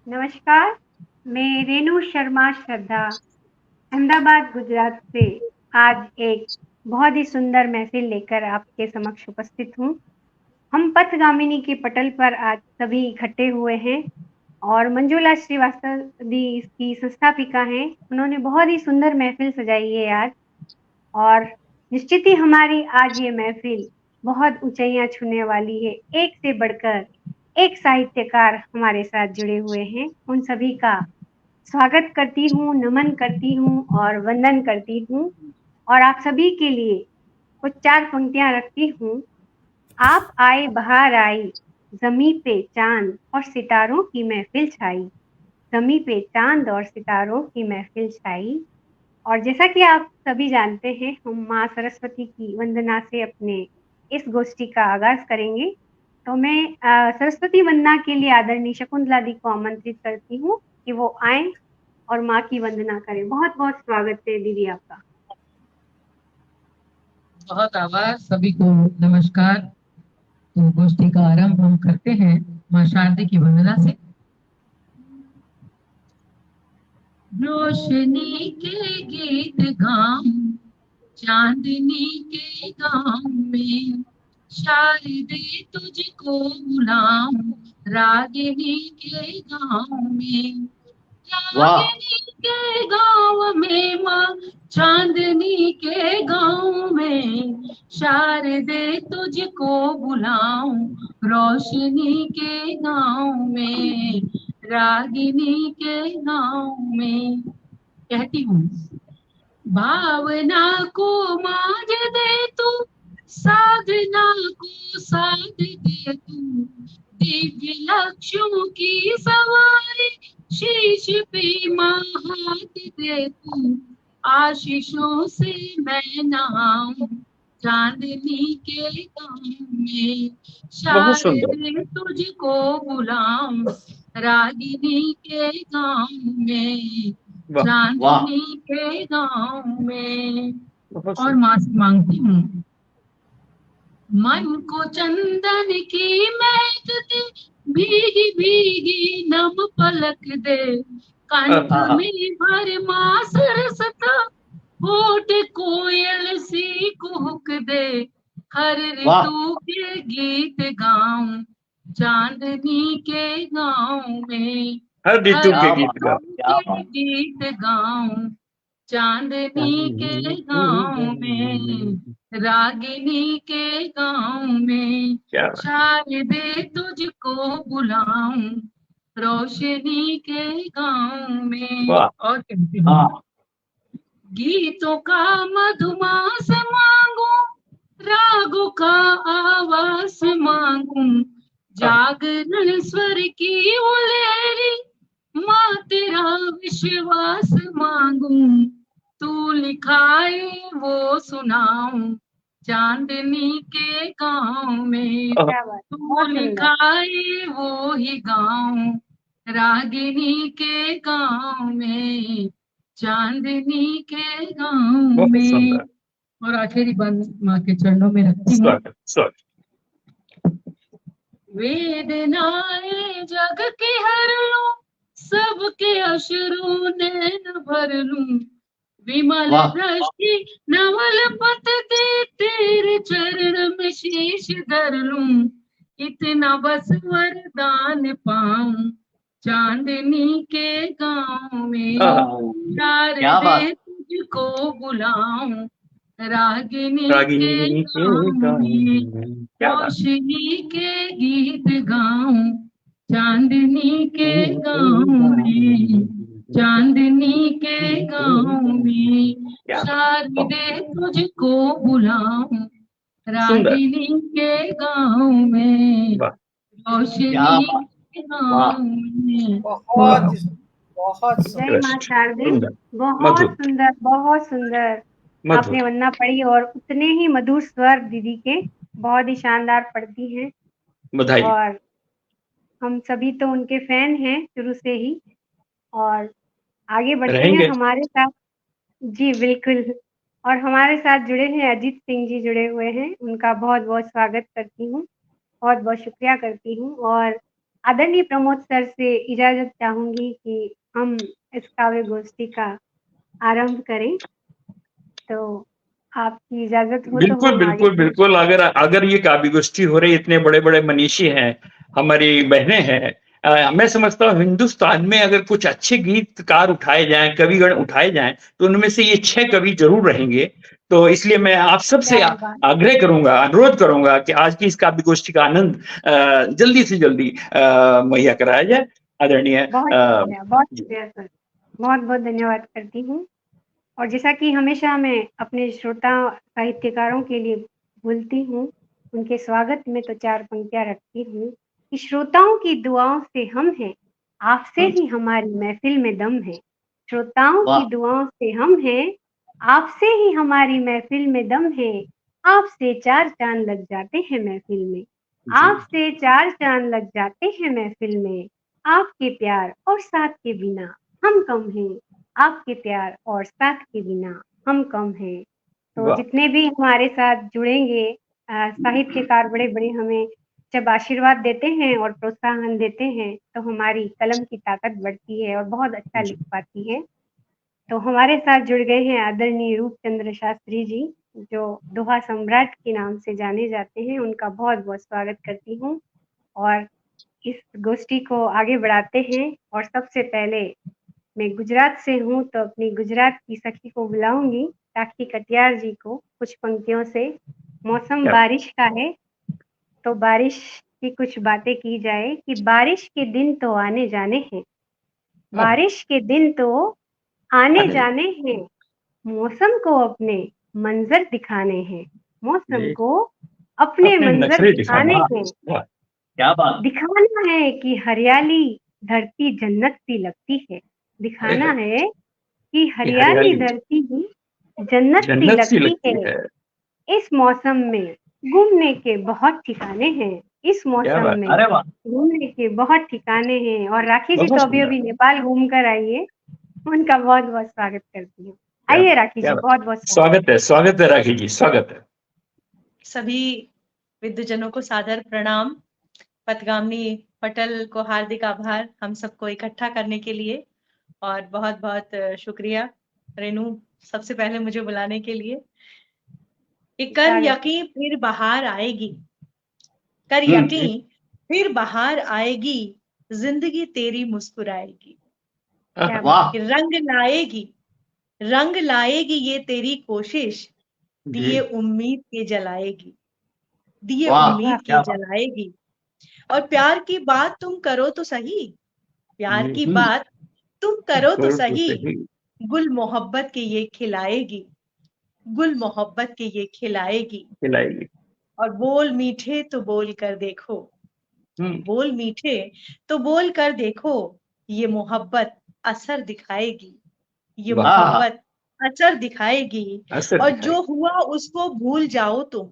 नमस्कार, मैं रेणु शर्मा श्रद्धा अहमदाबाद, गुजरात से आज एक बहुत ही सुंदर महफ़िल लेकर आपके समक्ष उपस्थित हूँ। हम पथगामिनी के पटल पर आज सभी इकट्ठे हुए हैं और मंजुला श्रीवास्तव भी इसकी संस्थापिका हैं। उन्होंने बहुत ही सुंदर महफ़िल सजाई है आज और निश्चित ही हमारी आज ये महफ़िल बहुत ऊँचाइयाँ छूने वाली है। एक से बढ़कर एक साहित्यकार हमारे साथ जुड़े हुए हैं। उन सभी का स्वागत करती हूँ, नमन करती हूँ और वंदन करती हूँ और आप सभी के लिए कुछ 4 पंक्तियाँ रखती हूँ। आप आए बहार आई, ज़मीं पे चाँद और सितारों की महफ़िल छाई, ज़मीं पे चाँद और सितारों की महफ़िल छाई। और जैसा कि आप सभी जानते हैं, हम माँ सरस्वती की वंदना से अपने इस गोष्ठी का आगाज़ करेंगे। तो मैं सरस्वती वंदना के लिए आदरणीय शकुंतला दी को आमंत्रित करती हूँ कि वो आएँ और माँ की वंदना करें। बहुत-बहुत स्वागत है दीदी आपका। बहुत आभार, सभी को नमस्कार। तो गोष्ठी का आरंभ हम करते हैं माँ शारदे की वंदना से। रोशनी के गीत गाऊं चांदनी के गांव में, शारदे तुझको बुलाऊं रागिनी के गांव में। रागिनी के गांव में माँ चांदनी के गांव में, शारदे तुझको बुलाऊं रोशनी के गांव में, रागिनी के गांव में। कहती हूँ भावना को माज दे तू, साधना को साध दे तू, दिव्य लक्ष्यों की सवारी शीश पे माँ हाथ दे तू, आशीषों से मैं नहाऊं चांदनी के गांव में, शारदे तुझको बुलाऊं रागिनी के गांव में, चांदनी के गांव में। और माँ से मांगती हूँ मन को चंदन की महक दे, भीगी भीगी नम पलक दे, कंठ में भर मास रसता, होठ कोयल सी कुहक दे, हर ऋतु के गीत गाऊं चांदनी के गांव में, हर ऋतु के गीत गाऊं चांदनी के गांव में, रागिनी के गांव में, शारदे तुझको बुलाऊं रोशनी के गांव में। और कहती हूँ गीतों का मधुमास मांगू, रागों का आवास मांगू, जागरण स्वर की उलेरी, माँ तेरा विश्वास मांगू, तू लिखाए वो सुनाऊं चांदनी के गांव में, क्या बात! तू बहुत सुंदर। लिखाए वो ही गाऊं रागिनी के गांव में, चांदनी के गांव में। और आखिरी बंद माँ के चरणों में रखती हूँ। वेदनाएं जग के हर लूं, सबके अश्रु नैन भर लूं, विमल दृष्टि नवल पत दे, तेरे चरण में शीश धर लूं, इतना बस वरदान पाऊं चांदनी के गांव में, शारदे तुझको बुलाऊं रागिनी के गांव में, रोशनी के गीत गाऊं चांदनी के गांव में, चांदनी के गांव में, शारदे तुझको बुलाऊं रागिनी के गांव में, रोशनी के गांव में। बहुत बहुत जय माँ शारदे। बहुत सुंदर आपने वंदना पढ़ी और उतने ही मधुर स्वर दीदी के बहुत ही शानदार पढ़ती हैं। बधाई। और हम सभी तो उनके फैन हैं शुरू से ही और आगे बढ़ते हैं रहेंगे। हमारे साथ। जी बिल्कुल। और हमारे साथ जुड़े हैं अजीत सिंह जी जुड़े हुए हैं, उनका बहुत-बहुत स्वागत करती हूँ, बहुत-बहुत शुक्रिया करती हूँ। और आदरणीय प्रमोद सर से इजाजत चाहूंगी कि हम इस काव्य गोष्ठी का आरंभ करें। तो आपकी इजाजत हो तो बिल्कुल हम आगे बिल्कुल बिल्कुल। अगर ये काव्य गोष्ठी हो रही, इतने बड़े बड़े मनीषी हैं, हमारी बहनें हैं, मैं समझता हूँ हिंदुस्तान में अगर कुछ अच्छे गीतकार उठाए जाएं, कविगण उठाए जाएं, तो उनमें से ये 6 कवि जरूर रहेंगे। तो इसलिए मैं आप सबसे क्या बात। आग्रह करूंगा, अनुरोध करूंगा कि आज की इस काव्य गोष्ठी का आनंद जल्दी से जल्दी मुहैया कराया जाए। आदरणीय बहुत शुक्रिया, बहुत शुक्रिया सर, बहुत बहुत धन्यवाद करती हूँ। और जैसा कि हमेशा मैं अपने श्रोता साहित्यकारों के लिए बोलती हूँ, उनके स्वागत में तो 4 पंक्तियाँ रखती हूँ कि श्रोताओं की दुआओं से हम हैं, आपसे ही हमारी महफिल में दम है। श्रोताओं की दुआओं से हम हैं, आपसे ही हमारी महफिल में दम है। आपसे 4 चांद लग जाते हैं महफिल में, आपसे 4 चांद लग जाते हैं महफिल में। आपके प्यार और साथ के बिना हम कम हैं, आपके प्यार और साथ के बिना हम कम हैं। तो वाह। जितने भी हमारे साथ जुड़ेंगे साहित्यकार बड़े-बड़े हमें जब आशीर्वाद देते हैं और प्रोत्साहन देते हैं, तो हमारी कलम की ताकत बढ़ती है और बहुत अच्छा लिख पाती है। तो हमारे साथ जुड़ गए हैं आदरणीय रूपचंद्र शास्त्री जी, जो दोहा सम्राट के नाम से जाने जाते हैं। उनका बहुत-बहुत स्वागत करती हूँ और इस गोष्ठी को आगे बढ़ाते हैं। और सबसे पहले मैं गुजरात से हूँ, तो अपनी गुजरात की सखी को बुलाऊंगी, राखी कटियार जी को, कुछ पंक्तियों से। मौसम बारिश का है, तो बारिश की कुछ बातें की जाए कि बारिश के दिन तो आने जाने हैं, बारिश के दिन तो आने जाने हैं, मौसम को अपने मंजर दिखाने हैं, मौसम को अपने मंजर नखरे दिखाने हैं। क्या बात। दिखाना है कि हरियाली धरती जन्नत सी लगती है, दिखाना है कि हरियाली धरती ही जन्नत सी लगती है। इस मौसम में घूमने के बहुत ठिकाने हैं, इस मौसम में घूमने के बहुत ठिकाने हैं। और राखी जी तो अभी नेपाल घूम कर आई है, उनका बहुत बहुत स्वागत करती हूँ। आइए राखी जी, बहुत बहुत स्वागत है राखी जी, स्वागत है। सभी विद्वजनों को सादर प्रणाम। पथगामिनी पटल को हार्दिक आभार हम सबको इकट्ठा करने के लिए, और बहुत बहुत शुक्रिया रेनू सबसे पहले मुझे बुलाने के लिए। कर यकीन फिर बाहर आएगी, कर यकीन फिर बाहर आएगी, जिंदगी तेरी मुस्कुराएगी। रंग लाएगी ये तेरी कोशिश, दिए उम्मीद के जलाएगी, दिए उम्मीद के जलाएगी। और प्यार की बात तुम करो तो सही, प्यार की बात तुम करो तो सही, गुल मोहब्बत के ये खिलाएगी, गुल मोहब्बत के ये खिलाएगी। और बोल मीठे तो बोल कर देखो, बोल मीठे तो बोल कर देखो, ये मोहब्बत असर दिखाएगी, ये मोहब्बत असर दिखाएगी। और जो हुआ उसको भूल जाओ तुम,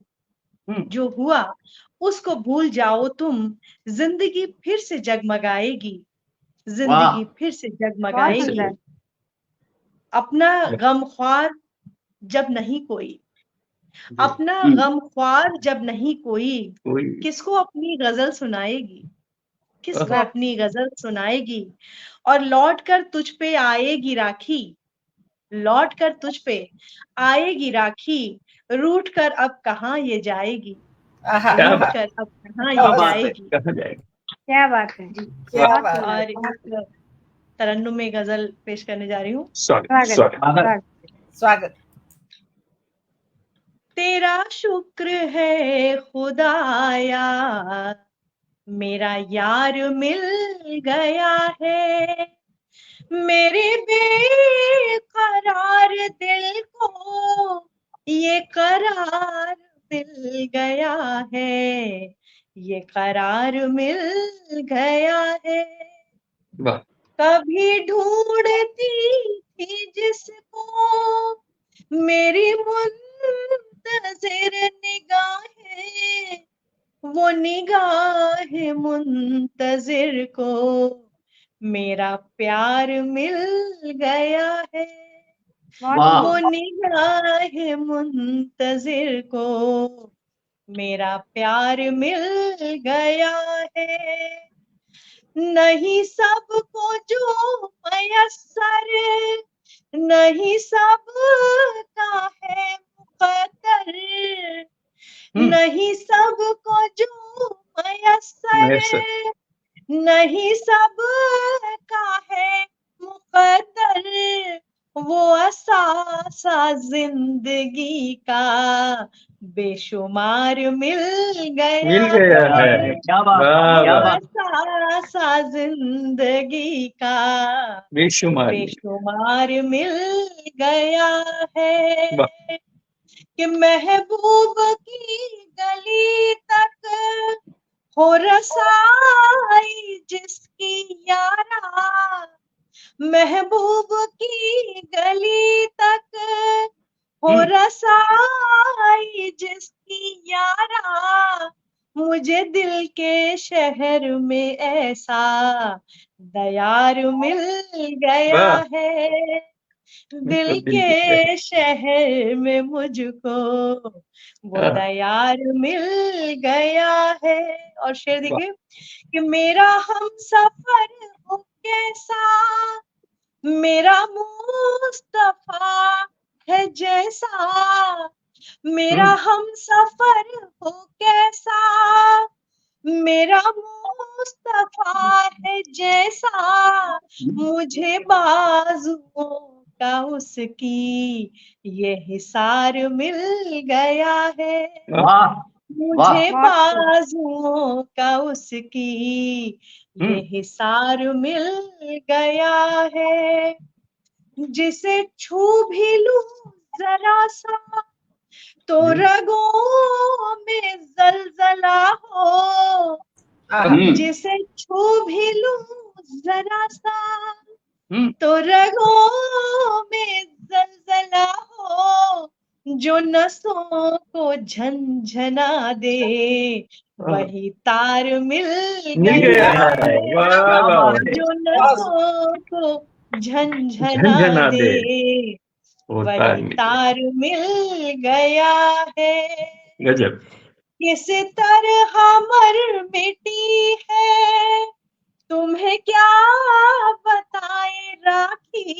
जो हुआ उसको भूल जाओ तुम, जिंदगी फिर से जगमगाएगी, जिंदगी फिर से जगमगाएगी। अपना गमख्वार जब नहीं कोई, अपना गमख्वार जब नहीं कोई, किसको अपनी गजल सुनाएगी, किसको अपनी गजल सुनाएगी। और लौट कर तुझ पे आएगी राखी, लौट कर तुझ पे आएगी राखी, रूठ कर अब कहाँ ये जाएगी, रूठ कर अब कहाँ ये जाएगी। क्या बात है जी, और एक तरन्नुम में गजल पेश करने जा रही हूँ। स्वागत। तेरा शुक्र है खुदाया, मेरा यार मिल गया है, मेरे बेकरार दिल को ये करार मिल गया है, ये करार मिल गया है। कभी ढूंढती थी जिसको मेरी मुंतज़िर निगाहें, वो निगाहें मुंतज़िर को मेरा प्यार मिल गया है, वो निगाहें मुंतज़िर को मेरा प्यार मिल गया है। नहीं सबको जो मयस्सर, नहीं सबका है मुकद्दर, नहीं सबको जो मयस्सर, नहीं सबका है मुकद्दर, वो असासा जिंदगी का बेशुमार मिल गया है। क्या बात, क्या बात। असासा जिंदगी का बेशुमार मिल गया है कि महबूब की गली तक हो रसाई जिसकी यारा, महबूब की गली तक हो रसाई जिसकी यारा, मुझे दिल के शहर में ऐसा दयार मिल गया है, दिल के शहर में मुझको वो दयार मिल गया है। और शेर देखिए कि मेरा हम सफर हो कैसा, मेरा मुस्तफा है जैसा, मेरा हम सफर हो कैसा, मेरा मुस्तफा है जैसा, मुझे बाजुओं का उसकी ये हिसार मिल गया है, मुझे बाजुओं का उसकी ये हिसार मिल गया है, जिसे छू भी लूं जरा सा तो रगों में जलजला हो, जिसे छू भी लूं जरा सा तो रगों में जलजला हो, जो नसों को झंझना दे वही तार मिल गया है, जो नसों को झंझना दे वही तार मिल गया है। गजब। किस तरह मर मिटी है तुम्हें क्या बताए राखी,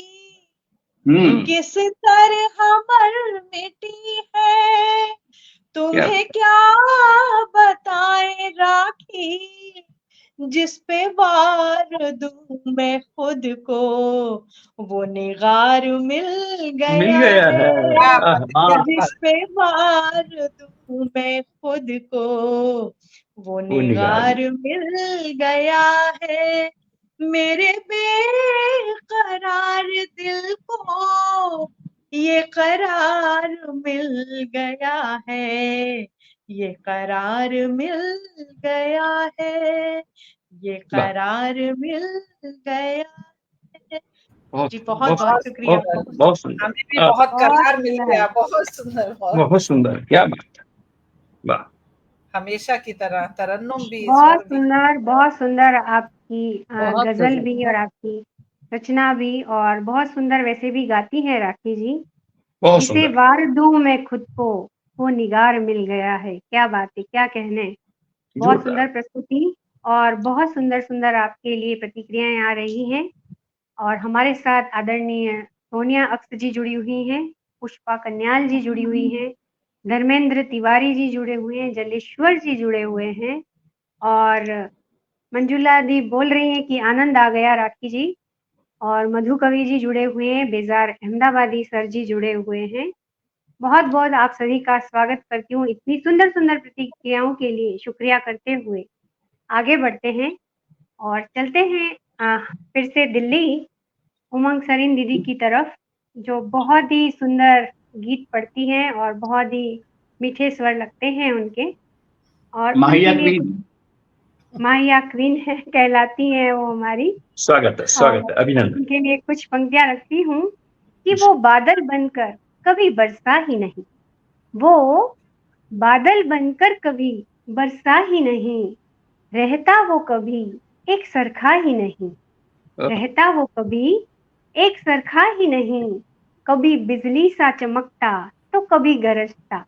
किस तरह मर मिटी है तुम्हें क्या बताए राखी, जिस पे वार दूं मैं खुद को वो निगार मिल गया है, जिस पे वार दूं मैं खुद को वो निगार मिल गया है, मेरे बेकरार दिल को ये करार मिल गया है, ये करार मिल गया है, ये करार मिल गया है। जी बहुत बहुत शुक्रिया। बहुत सुंदर, हमें भी बहुत करार मिल गया। बहुत सुंदर, बहुत सुंदर, क्या बात, वाह। हमेशा की तरह तरन्नुम भी बहुत सुंदर आपकी गजल भी और आपकी रचना भी, और बहुत सुंदर वैसे भी गाती है राखी जी। जिसे वार दूं मैं खुद को वो निगार मिल गया है, क्या बात है, क्या कहने। बहुत सुंदर प्रस्तुति और बहुत सुंदर सुंदर आपके लिए प्रतिक्रियाएं आ रही हैं। और हमारे साथ आदरणीय सोनिया अक्स जी जुड़ी हुई हैं, पुष्पा कन्याल जी जुड़ी हुई हैं, धर्मेंद्र तिवारी जी जुड़े हुए हैं, जलेश्वर जी जुड़े हुए हैं, और मंजुला दी बोल रही हैं कि आनंद आ गया राखी जी, और मधु कवि जी जुड़े हुए हैं, बेजार अहमदाबादी सर जी जुड़े हुए हैं। बहुत बहुत आप सभी का स्वागत करती हूँ। इतनी सुंदर सुंदर प्रतिक्रियाओं के लिए शुक्रिया करते हुए आगे बढ़ते हैं और चलते हैं फिर से दिल्ली उमंग सरीन दीदी की तरफ, जो बहुत ही सुंदर गीत पढ़ती हैं और बहुत ही मीठे स्वर लगते हैं उनके, और माहिया क्वीन है कहलाती हैं वो हमारी। स्वागत है, अभिनंदन। उनके लिए कुछ पंक्तियां रखती हूँ कि वो बादल बनकर कभी बरसा ही नहीं, वो बादल बनकर कभी बरसा ही नहीं, रहता वो कभी एक सरखा ही नहीं, रहता वो कभी एक सरखा ही नहीं, कभी बिजली सा चमकता तो कभी गरजता,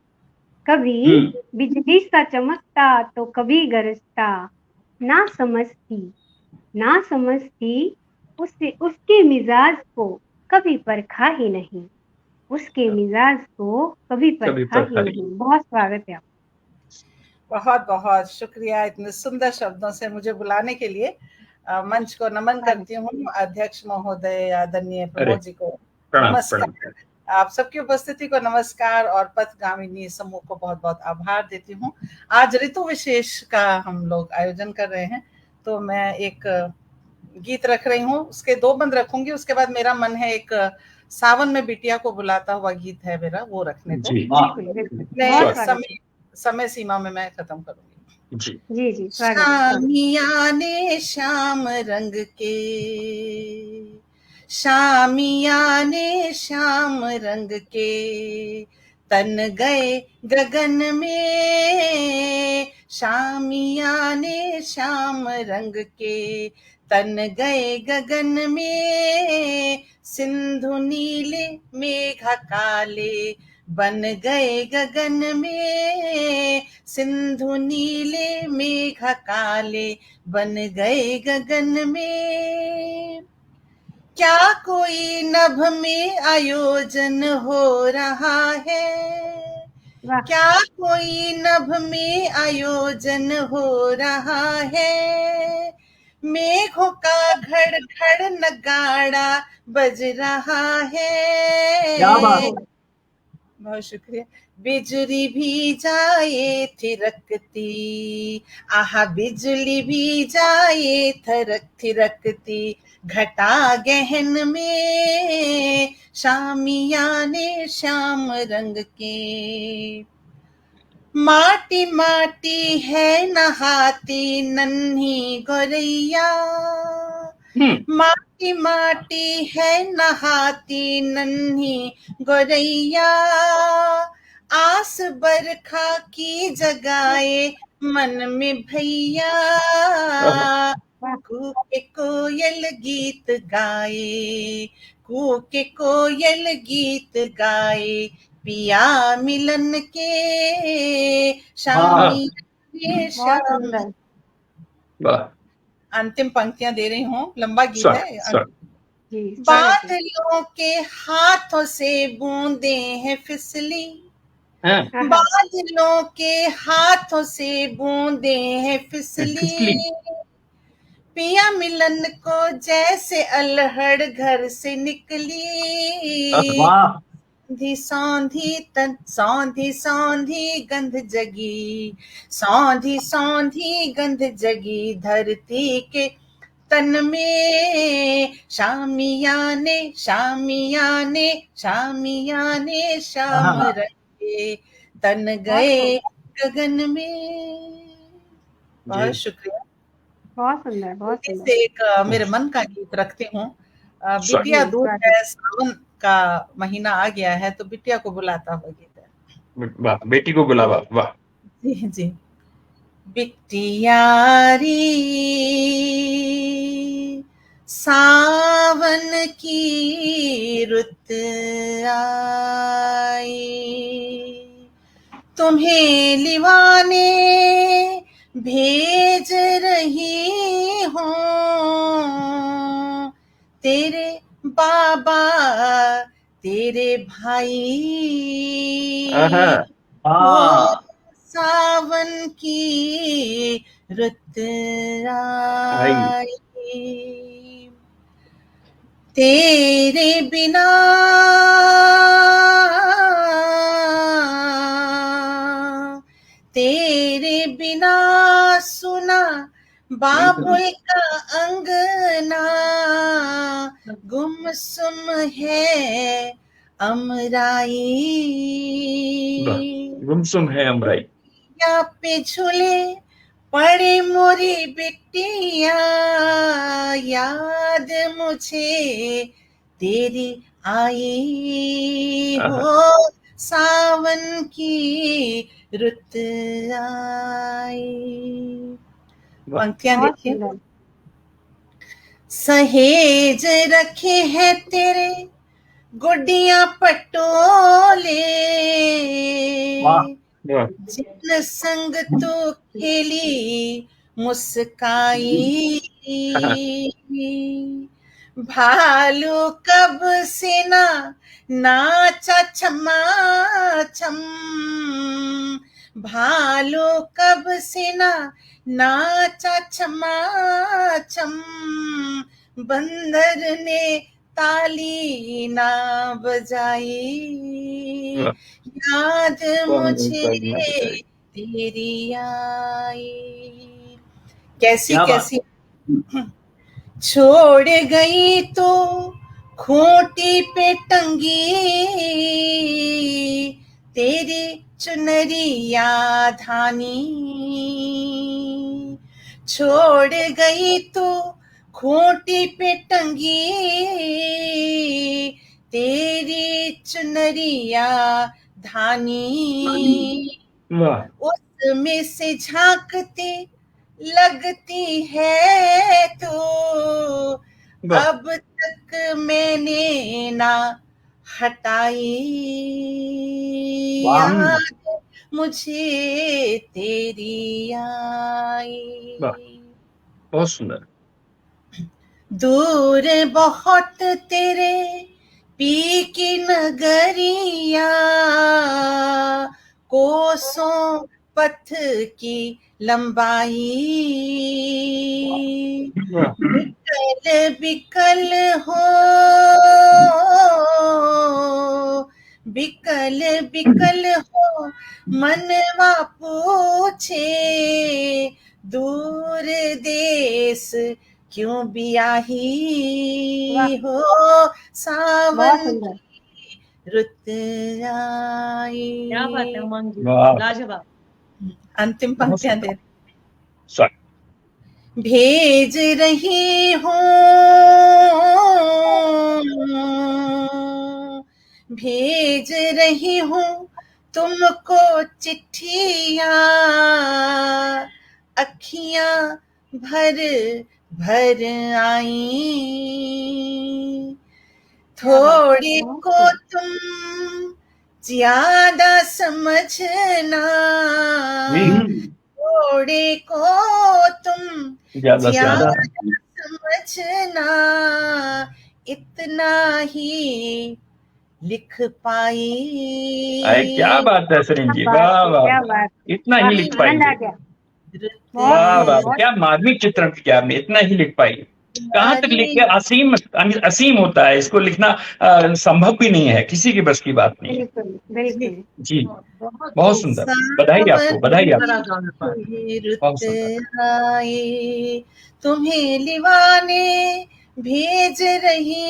कभी बिजली सा चमकता तो कभी गरजता, ना समझती ना समझ थी उससे, उसके मिजाज को कभी परखा ही नहीं, उसके मिजाज को कभी परखा ही नहीं। बहुत स्वागत है आपका। बहुत बहुत शुक्रिया इतने सुंदर शब्दों से मुझे बुलाने के लिए। मंच को नमन करती हूँ अध्यक्ष महोदय आदरणीय प्रमोद जी को नमस्कार, आप सबकी उपस्थिति को नमस्कार, और पथगामिनी समूह को बहुत बहुत आभार देती हूँ। आज ऋतु विशेष का हम लोग आयोजन कर रहे हैं, तो मैं एक गीत रख रही हूँ, उसके 2 बंद रखूंगी, उसके बाद मेरा मन है एक सावन में बिटिया को बुलाता हुआ गीत है मेरा, वो रखने को समय सीमा में मैं खत्म करूंगी। जी जी जी, शामिया ने श्याम रंग के, शामिया ने श्याम रंग के तन गए गगन में, शामिया ने श्याम रंग के तन गए गगन में, सिंधु नीले मेघ काले बन गए गगन में, सिंधु नीले मेघ काले बन गए गगन में। क्या कोई नभ में आयोजन हो रहा है, क्या कोई नभ में आयोजन हो रहा है, मेघों का घड़ घड़ नगाड़ा बज रहा है। बहुत शुक्रिया। बिजली भी जाए थिरकती, आहा बिजली भी जाए थिरकती, घटा गहन में, शामियाने श्याम रंग के। माटी माटी है नहाती नन्ही गोरैया, माटी माटी है नहाती नन्ही गोरैया, आस बरखा की जगाए मन में भैया, कूके कोयल गीत गाए, कूके कोयल गीत गाए, पिया मिलन के शामी शाम। अंतिम पंक्तियां दे रही हूँ, लंबा गीत है। बादलों के हाथों से बूंदे हैं फिसली, बादलों के हाथों से बूंदे हैं फिसली, पिया मिलन को जैसे अल्हड़ घर से निकली, सौंधी सौंधी गंध जगी, सौंधी सौंधी गंध जगी धरती के तन में, शामियाने शामियाने शामियाने शाम रंगे तन गए गगन में। बहुत शुक्रिया, बहुत सुंदर, बहुत सुंदर। एक मेरे मन का गीत रखती हूँ। बिटिया दूर है, सावन का महीना आ गया है, तो बिटिया को बुलाता हुआ गीत है। वाह, बेटी को बुलावा, वाह जी जी। बिटियारी सावन की रुत आई, तुम्हें लिवाने भेज रही हूँ, तेरे बाबा तेरे भाई, सावन की रुत आई, तेरे बिना तेरे बिना सुना बाबुल का अंगना, गुमसुम है अमराई, गुमसुम है अमराई, या पे झूले पड़े मोरी बिटिया, याद मुझे तेरी आई हो, सावन की रुत आई। पंक्तियां देखिए। सहेज रखे हैं तेरे गुड्डियां पटोले, जिन संग तू खेली मुस्काई, भालू कब से ना नाचा छमा छम, भालू कब से ना नाचा छमा छम, बंदर ने ताली ना बजाई, याद मुझे तेरी आई। कैसी कैसी छोड़ गई तो खूंटी पे टंगी, तेरी चुनरिया धानी, छोड़ गई तो खूंटी पे टंगी, तेरी चुनरिया धानी, उसमें से झांकते लगती है तो, अब तक मैंने ना हटाई, याद मुझे तेरी आई। बहुत सुंदर। दूर बहुत तेरे पी की नगरिया, कोसों पथ की लंबाई, बिकल बिकल हो, बिकल बिकल हो मनवा पूछे, दूर देश क्यों बियाही हो, सावन रुत आई। क्या बात है उमंग जी, लाजवाब। अंतिम पंक्तियां दे, भेज रही हूँ, भेज रही हूँ तुमको चिट्ठियां, अखियां भर भर आई, थोड़ी को तुम ज्यादा समझना, थोड़े को तुम ज्यादा समझना, इतना ही लिख पाई। क्या बात है सरीन जी, वाह वाह, इतना ही लिख पाई, वाह वाह, क्या मार्मिक चित्रण किया आपने, इतना ही लिख पाई। कहाँ तक लिखे, असीम असीम होता है, इसको लिखना संभव भी नहीं है, किसी की बस की बात नहीं है। बिल्कुल जी, बहुत सुंदर, बधाई आपको, बधाई आपको। तुम्हें लिवाने भेज रही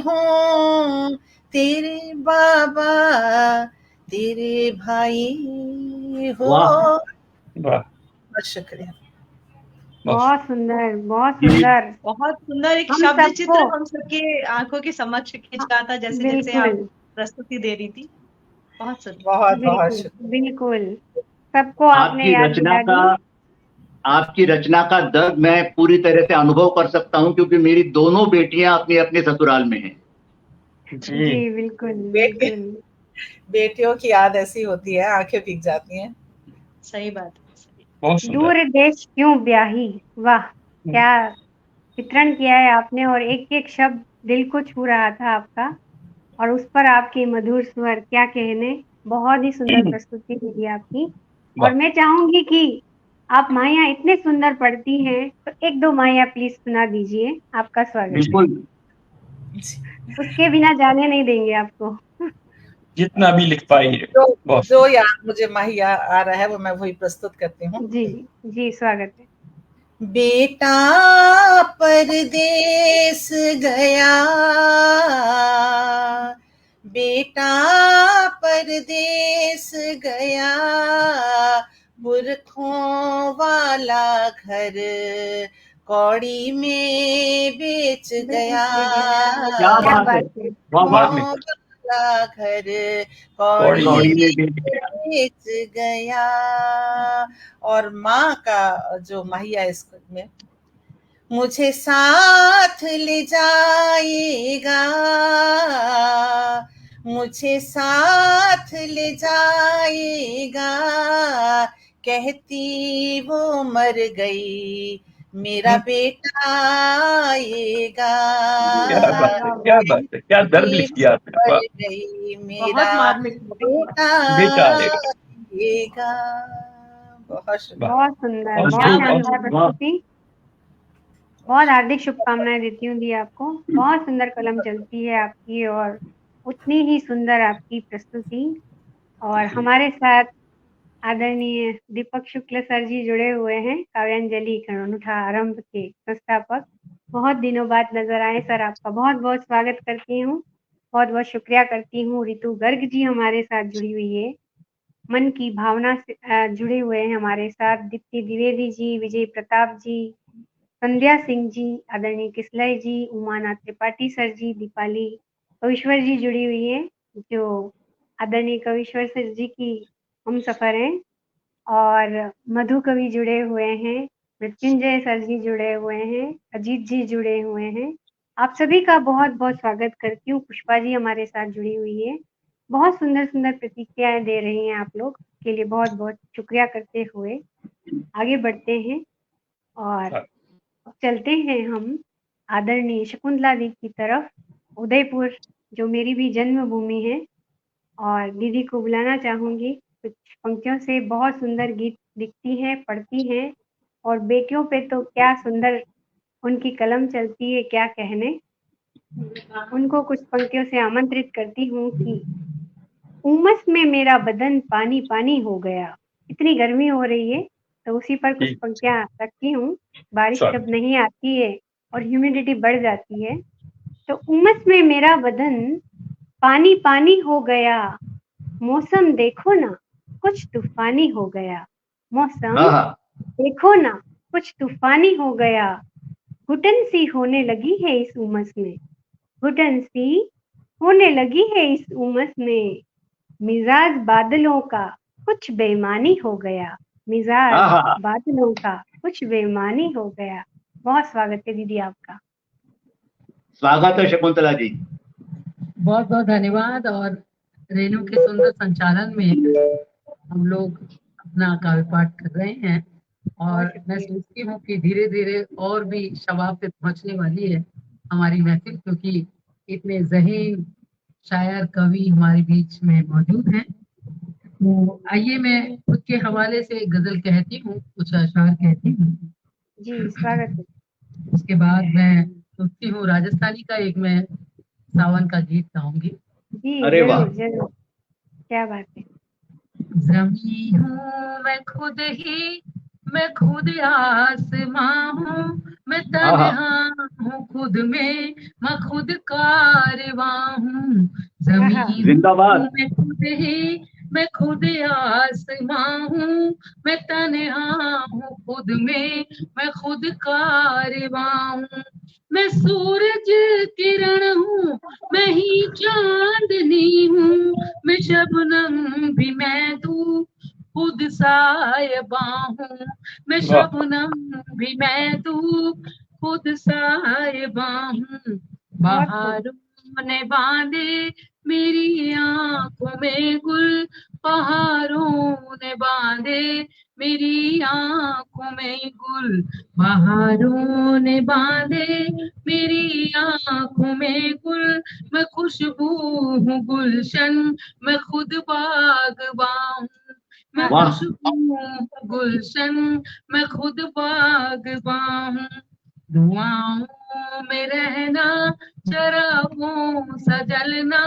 हूँ, तेरे बाबा तेरे भाई हो। बहुत शुक्रिया, बहुत सुंदर, बहुत सुंदर, बहुत सुंदर। एक शब्द चित्र हम सबके आंखों के समक्ष खिंच रहा था, जैसे जैसे आप प्रस्तुति दे रही थी। बहुत सुंदर, बहुत बिल्कुल, सबको आपने याद दिला दी। आपकी रचना का दर्द मैं पूरी तरह से अनुभव कर सकता हूँ, क्योंकि मेरी दोनों बेटियां अपने अपने ससुराल में हैं। जी बिल्कुल, बेटियों की याद ऐसी होती है, आंखें भीग जाती हैं। सही बात है। दूर देश क्यों ब्याही, वाह, क्या चित्रण किया है आपने, और एक एक शब्द दिल को छू रहा था आपका, और उस पर आपके मधुर स्वर, क्या कहने, बहुत ही सुंदर प्रस्तुति दी आपकी। और मैं चाहूंगी कि आप माया इतने सुंदर पढ़ती हैं, तो एक दो माया प्लीज सुना दीजिए, आपका स्वागत। बिल्कुल, उसके बिना जाने नहीं देंगे आपको, जितना भी लिख पाई। जो याद मुझे माहिया आ रहा है वो मैं वही प्रस्तुत करती हूँ। जी स्वागत है। बेटा परदेस गया, बेटा परदेस गया, पुरखों वाला घर कौड़ी में बेच गया। क्या बात है, घर कौड़ी में बेच गया। और माँ का जो माहिया इसमें, मुझे साथ ले जाएगा, मुझे साथ ले जाएगा, कहती वो मर गई मेरा बेटा आएगा। क्या बात है, क्या दर्द लिख दिया आपने। मर गई मेरा बेटा आएगा। बहुत सुंदर, बहुत सुंदर, बहुत शानदार प्रस्तुति। बहुत हार्दिक शुभकामनाएं देती हूँ दी आपको। बहुत सुंदर कलम चलती है आपकी और उतनी ही सुंदर आपकी प्रस्तुति। और हमारे साथ आदरणीय दीपक शुक्ल सर जी जुड़े हुए हैं, काव्यांजलि करुणा आरंभ के संस्थापक। बहुत दिनों बाद नजर आए सर, आपका बहुत बहुत स्वागत करती हूँ, बहुत बहुत शुक्रिया करती हूँ। रितु गर्ग जी हमारे साथ जुड़ी हुई है, मन की भावना से जुड़े हुए हैं हमारे साथ। दीप्ति द्विवेदी जी, विजय प्रताप जी, संध्या सिंह जी, आदरणीय किसलय जी, उमानाथ त्रिपाठी सर जी, दीपाली कविश्वर जी जुड़ी हुई है, जो आदरणीय कविश्वर सर जी की हम सफर हैं। और मधु कवि जुड़े हुए हैं, मृत्युंजय सर जी जुड़े हुए हैं, अजीत जी जुड़े हुए हैं। आप सभी का बहुत बहुत स्वागत करती हूँ। पुष्पा जी हमारे साथ जुड़ी हुई है, बहुत सुंदर सुंदर प्रतिक्रियाएं दे रही हैं आप लोग के लिए बहुत बहुत शुक्रिया करते हुए आगे बढ़ते हैं। और चलते हैं हम आदरणीय शकुंतला दी की तरफ, उदयपुर जो मेरी भी जन्मभूमि है। और दीदी को बुलाना चाहूंगी, कुछ पंक्तियों से बहुत सुंदर गीत लिखती हैं, पढ़ती हैं, और बेटियों पे तो क्या सुंदर उनकी कलम चलती है, क्या कहने। उनको कुछ पंक्तियों से आमंत्रित करती हूँ कि उमस में मेरा बदन पानी पानी हो गया। इतनी गर्मी हो रही है तो उसी पर कुछ पंक्तियां रखती हूँ। बारिश जब नहीं आती है और ह्यूमिडिटी बढ़ जाती है तो उमस में मेरा बदन पानी पानी हो गया। मौसम देखो ना कुछ तूफानी हो गया। मौसम देखो ना कुछ तूफानी हो गया। घुटन सी होने लगी है इस उमस में, घुटन सी होने लगी है इस उमस में। मिजाज बादलों का कुछ बेईमानी हो गया। मिजाज बादलों का कुछ बेईमानी हो गया। बहुत स्वागत है दीदी आपका। स्वागत है शकुंतला जी, बहुत बहुत धन्यवाद। और रेणु के सुंदर संचालन में हम लोग अपना काव्य पाठ कर रहे हैं और मैं सोचती हूँ कि धीरे धीरे और भी शबाब पे पहुंचने वाली है हमारी महफिल, क्योंकि इतने ज़हीन शायर कवि हमारे बीच में मौजूद हैं। तो आइए मैं खुद के हवाले से गजल कहती हूँ, कुछ अशार कहती हूँ जी। स्वागत है। उसके बाद मैं सोचती हूँ राजस्थानी का एक मैं सावन का गीत गाऊंगी। जी जरूर जरूर, क्या बात है। जमी हूँ मैं खुद ही, मैं खुद आसमां हूँ, मैं तन्हा हूँ खुद में, मैं खुद कारवां हूँ। जमी जिंदाबाद। मैं खुद ही, मैं खुद आसमां हूँ, मैं तन्हा हूँ खुद में, मैं खुद कारवां हूँ। मैं सूरज किरण हूँ, मैं ही चांदनी हूँ, मैं शबनम भी मैं तू खुद साहिबा हूँ। मैं शबनम भी मैं तू खुद साहिबा हूँ। बहारों ने बांधे मेरी आंखों में गुल, बहारों ने बांधे मेरी आंखों में गुल, बहारों ने बांधे मेरी आंखों में गुल। मैं खुशबू हूँ गुलशन, मैं खुद बागबां हूँ। मैं खुशबू हूँ गुलशन, मैं खुद बागबां हूँ। दुआओं में रहना, चरागों सजलना,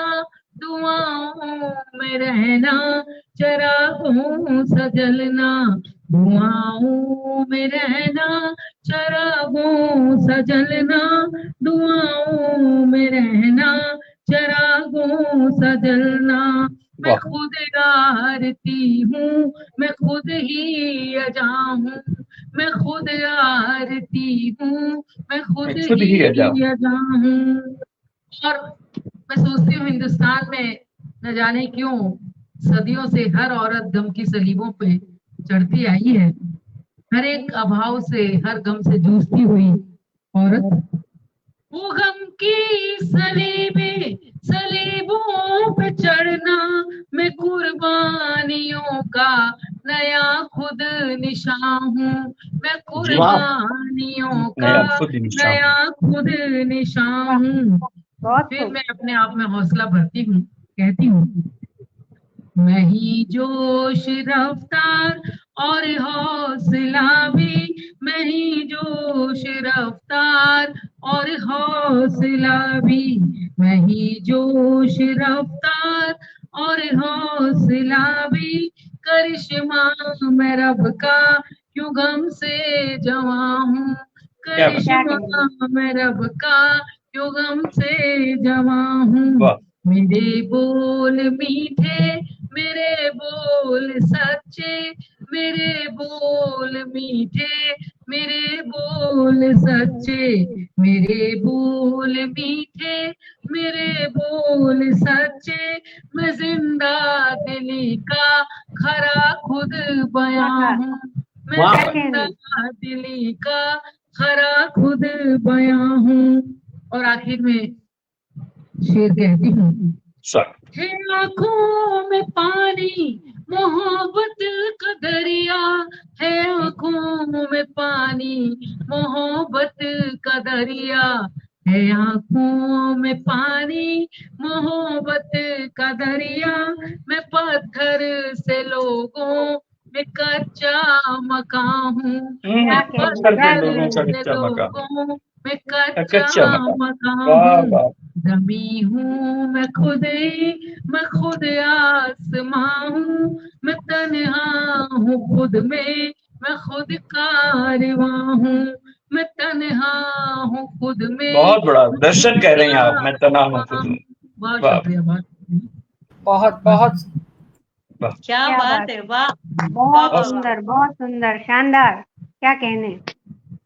दुआओं में रहना, चरागों सजलना, दुआओं में रहना, चरागों सजलना, दुआओं में रहना, चरागों सजलना। मैं खुद आरती हूँ, मैं खुद ही अजा हूँ, मैं खुद आरती हूँ, मैं खुद ही अजा हूँ। और मैं सोचती हूँ हिंदुस्तान में न जाने क्यों सदियों से हर औरत गम की सलीबों पे चढ़ती आई है। हर एक अभाव से, हर गम से जूझती हुई औरत, वो गम की सलीबों पे चढ़ना, मैं कुर्बानियों का नया खुद निशां हूँ मैं, कुर्बानियों का नया खुद निशां हूँ। फिर मैं अपने आप में हौसला भरती हूँ, कहती हूँ, मैं ही जोश रफ्तार और हौसला भी, मैं ही जोश रफ्तार और हौसला भी, मैं ही जोश रफ्तार और हौसला भी, करिश्मा मैं रब का क्यों गम से जवा हूँ, करिश्मा मैं रब का क्यों गम से जवा हूँ। मेरे बोल मीठे, मेरे बोल सच्चे, मेरे बोल मीठे, मेरे बोल सच्चे, मेरे बोल मीठे, मेरे बोल सच्चे, मैं जिंदा दिली का खरा खुद बयां हूँ, मैं जिंदा दिली का खरा खुद बयां हूँ। और आखिर में शेर कहती हूँ, है आँखों में पानी मोहब्बत का दरिया, है आँखों में पानी मोहब्बत का दरिया, है आँखों में पानी मोहब्बत का दरिया, मैं पत्थर से लोगों में कच्चा मकान हूँ, मैं पत्थर से लोगों में कच्चा मकान हूँ, जमी हूँ मैं खुद ही, मैं खुद आसमां हूँ, मैं तन्हा हूँ खुद में, मैं खुद कारवां हूँ, मैं तन्हा हूँ खुद में। बहुत बड़ा दर्शन कह रहे हैं आप, मैं तन्हा हूँ खुद में। बहुत शुक्रिया, बहुत बहुत क्या बात है, वाह, बहुत सुंदर, बहुत सुंदर, शानदार, क्या कहने।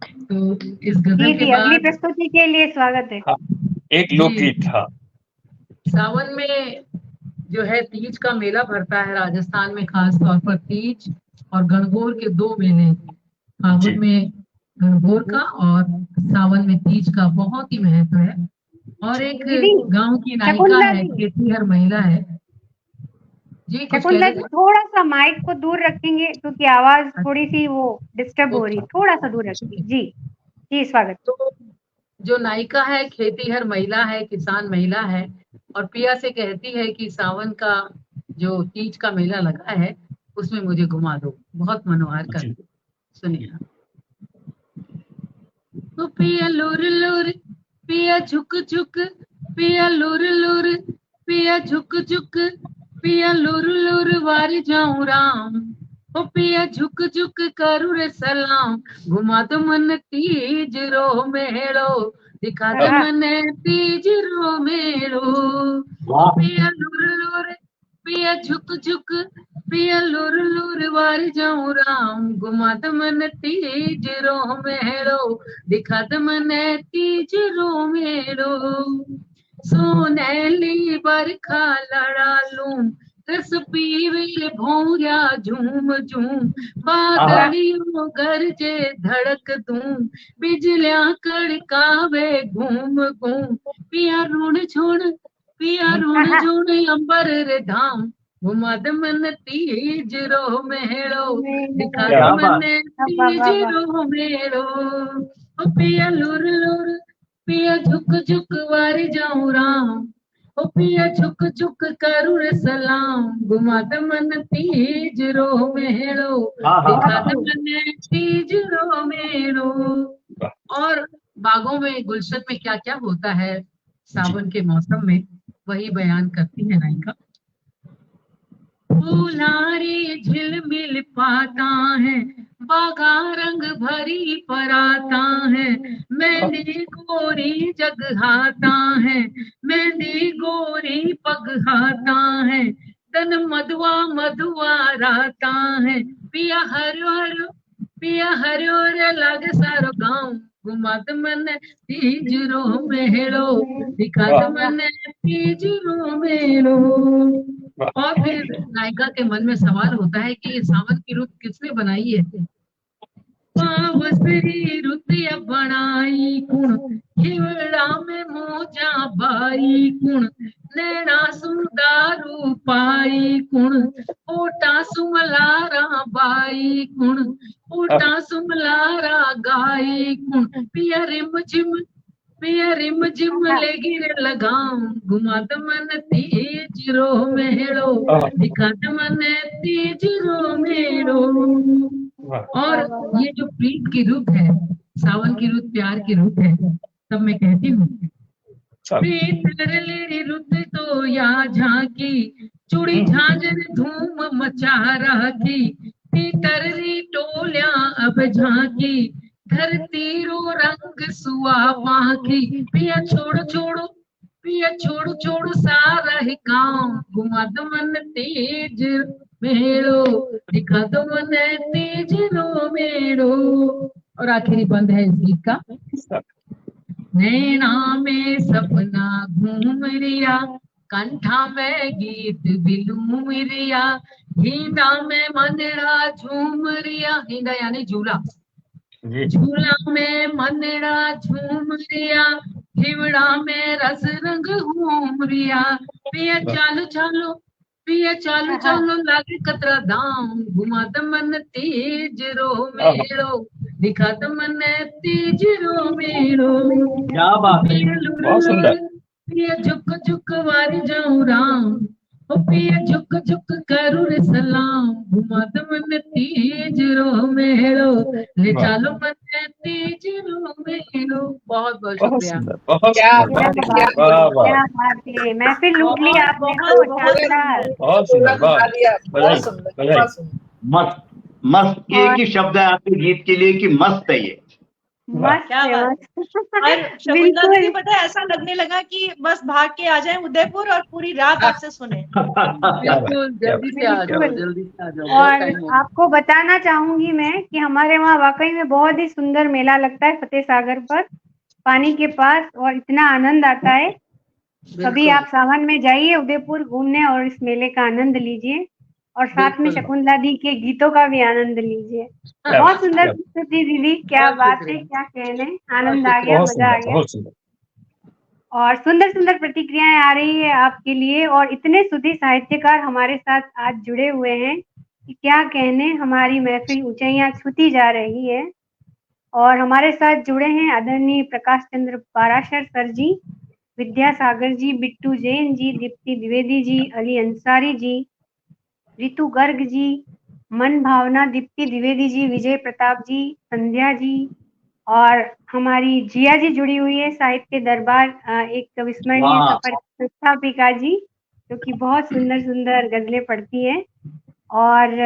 तो इस गजल के बाद अगली प्रस्तुति के लिए स्वागत है। एक लोकगीत था। सावन में जो है तीज का मेला भरता है राजस्थान में, खास तौर पर तीज और गणगौर के दो मेले, फागुन में गणगौर का और सावन में तीज का बहुत ही महत्व है। और एक गांव की नायिका है, खेतीहर महिला है जी। शकुंतला जी थोड़ा सा माइक को दूर रखेंगे क्योंकि आवाज थोड़ी सी वो डिस्टर्ब हो रही, थोड़ा सा दूर रखिए। जी जी, स्वागत। तो जो नायिका है खेतीहर महिला है, किसान महिला है, और पिया से कहती है कि सावन का जो तीज का मेला लगा है उसमें मुझे घुमा दो, बहुत मनोहर करती। सुनिए। तो पिया लुर लुर, पिया झुक झुक, पिया लुर लुर, पिया झुक झुक, पिया लुर लुर वारी जाऊं राम, ओ पिया झुक झुक करू रे सलाम, घुमा दो मन तीज रो मेड़ो, दिखा दो मन तीज रो मेड़ो, पिया लुर लुर, पिया झुक झुक, पिया लुर लुर वारी जाऊं राम, घुमा दो मन तीज रो मेड़ो, दिखा दो मन तीज रो मेड़ो, सोनेली बरखा लड़ा लूं, रस पीवे भौंया झूम झूम, बादलियों गरजे धड़क दूं, बिजलियां कड़कावे घूम घूम, पिया ऋण झुण, पिया ऋण झुण अंबर रे धाम, घुमा दे मन तीज रो मेड़ो, दिखा दे मन तीज रो मेड़ो, ओ पिया लुर लुर, पिया झुक झुक वारी जाऊं राम, ओ पिया झुक झुक करू रे सलाम, घुमा दे मन तीज रो मेड़ो, दिखा दे मन तीज रो मेड़ो। और बागों में, गुलशन में क्या क्या होता है सावन के मौसम में, वही बयान करती है नायिका। फूलारी झिलमिल पाता है, बागा रंग भरी पराता है, मेहंदी गोरी जगहाता है, मेहंदी गोरी पगहाता है, तन मधुआ मधुआ राता है, पिया हरो हरो, पिया हरो हरो लागे सारो गाँव, घुमा दे मन तीज रो मेड़ो, दिखा दे मन तीज रो मेड़ो। और फिर नायिका के मन में सवाल होता है कि ये सावन की रुत किसने बनाई है, पावसरी रुतिया बनाई कुण हिवड़ा में मोजा बाई कुण नैना सुंदारू पाई कुण ओटा सुमलारा बाई कुण ओटा सुमलारा गाई कुण पिया रिम जिम ले गिर लगाऊं घुमा दमन तेज रो मेड़ो दिखा दमन तेज रो मेड़ो। और ये जो प्रीत की रूप है, सावन की रूप, प्यार की रूप है, तब मैं कहती हूँ प्रीत लेरी रुत तो या झांकी चूड़ी झांझर धूम मचा रखी तीतररी टोलिया अब झांकी धरती रो रंग सुआ की पिया छोड़ छोड़ सारा ही गाँव घुमा दमन तेज मेड़ो दिखा दमन तेज रो मेड़ो। और आखिरी बंद है इस गीत का। नैना में सपना घूम रिया कंठा में गीत बिलूम रिया हिंदा में मनड़ा झूम रिया, हिंदा यानी झूला, झूला में मनड़ा झूम रिया हिवड़ा में रस रंग घूम रिया पिया चालू चालू लागे कतरा दाम घुमा दमन तेज रो मेड़ो दिखा दमन तेज रो मेड़ो। क्या बात है, बहुत सुंदर। पिया झुक झुक वारी जाऊं राम ओ पिया झुक झुक करूं रे सलाम घुमा दमन तेज रो मेड़ो ले चालो मन तेज रो मेड़ो। बहुत बहुत बहुत शुक्रिया। सुंदर, बहुत क्या सुंदर, बात है, क्या वाह वाह, क्या बात है, महफिल लूट ली आपने तो शानदार। बहुत सुंदर, वाह, बधाई बहुत सुंदर, बधाई। बहुत सुंदर। मस्त मस्त। एक ही शब्द है आपके गीत के लिए कि मस्त है ये। मस्त क्या है, बात मस्त। और शकुंतला बिल्कुल। दीदी, पता है ऐसा लगने लगा कि बस भाग के आ जाए उदयपुर और पूरी रात आपसे सुने। बिल्कुल जल्दी से आ जाओ, बिल्कुल। जल्दी से आ जाओ, बहुत टाइम हो और गया। आपको बताना चाहूंगी मैं कि हमारे वहाँ वाकई में बहुत ही सुंदर मेला लगता है फतेह सागर पर, पानी के पास, और इतना आनंद आता है। कभी बिल्कुल आप सावन में जाइए उदयपुर घूमने और इस मेले का आनंद लीजिए, और साथ में बिल्कुल। शकुंतला दी के गीतों का भी आनंद लीजिए। क्या बहुत बात, सुंदर क्या प्रस्तुति दीदी, क्या बहुत बात है, शुक्रिया। क्या कहने, आनंद आ गया, बहुत मजा आ सुंदर, गया। बहुत सुंदर। और सुंदर सुंदर प्रतिक्रियाएं आ रही है आपके लिए, और इतने सुधी साहित्यकार हमारे साथ आज जुड़े हुए हैं कि क्या कहने, हमारी महफिल ऊंचाइयां छूती जा रही है। और हमारे साथ जुड़े हैं आदरणीय प्रकाश चंद्र पाराशर सर जी, विद्यासागर जी, बिट्टू जैन जी, दीप्ति द्विवेदी जी, अली अंसारी जी, रितु गर्ग जी, मन भावना दीप्ति द्विवेदी जी, विजय प्रताप जी, संध्या जी, और हमारी जिया जी जुड़ी हुई है, साहित्य दरबार एक विस्मरणीय वाह। सफर की संस्थापिका जी, जो कि बहुत सुंदर सुंदर गजलें पढ़ती है। और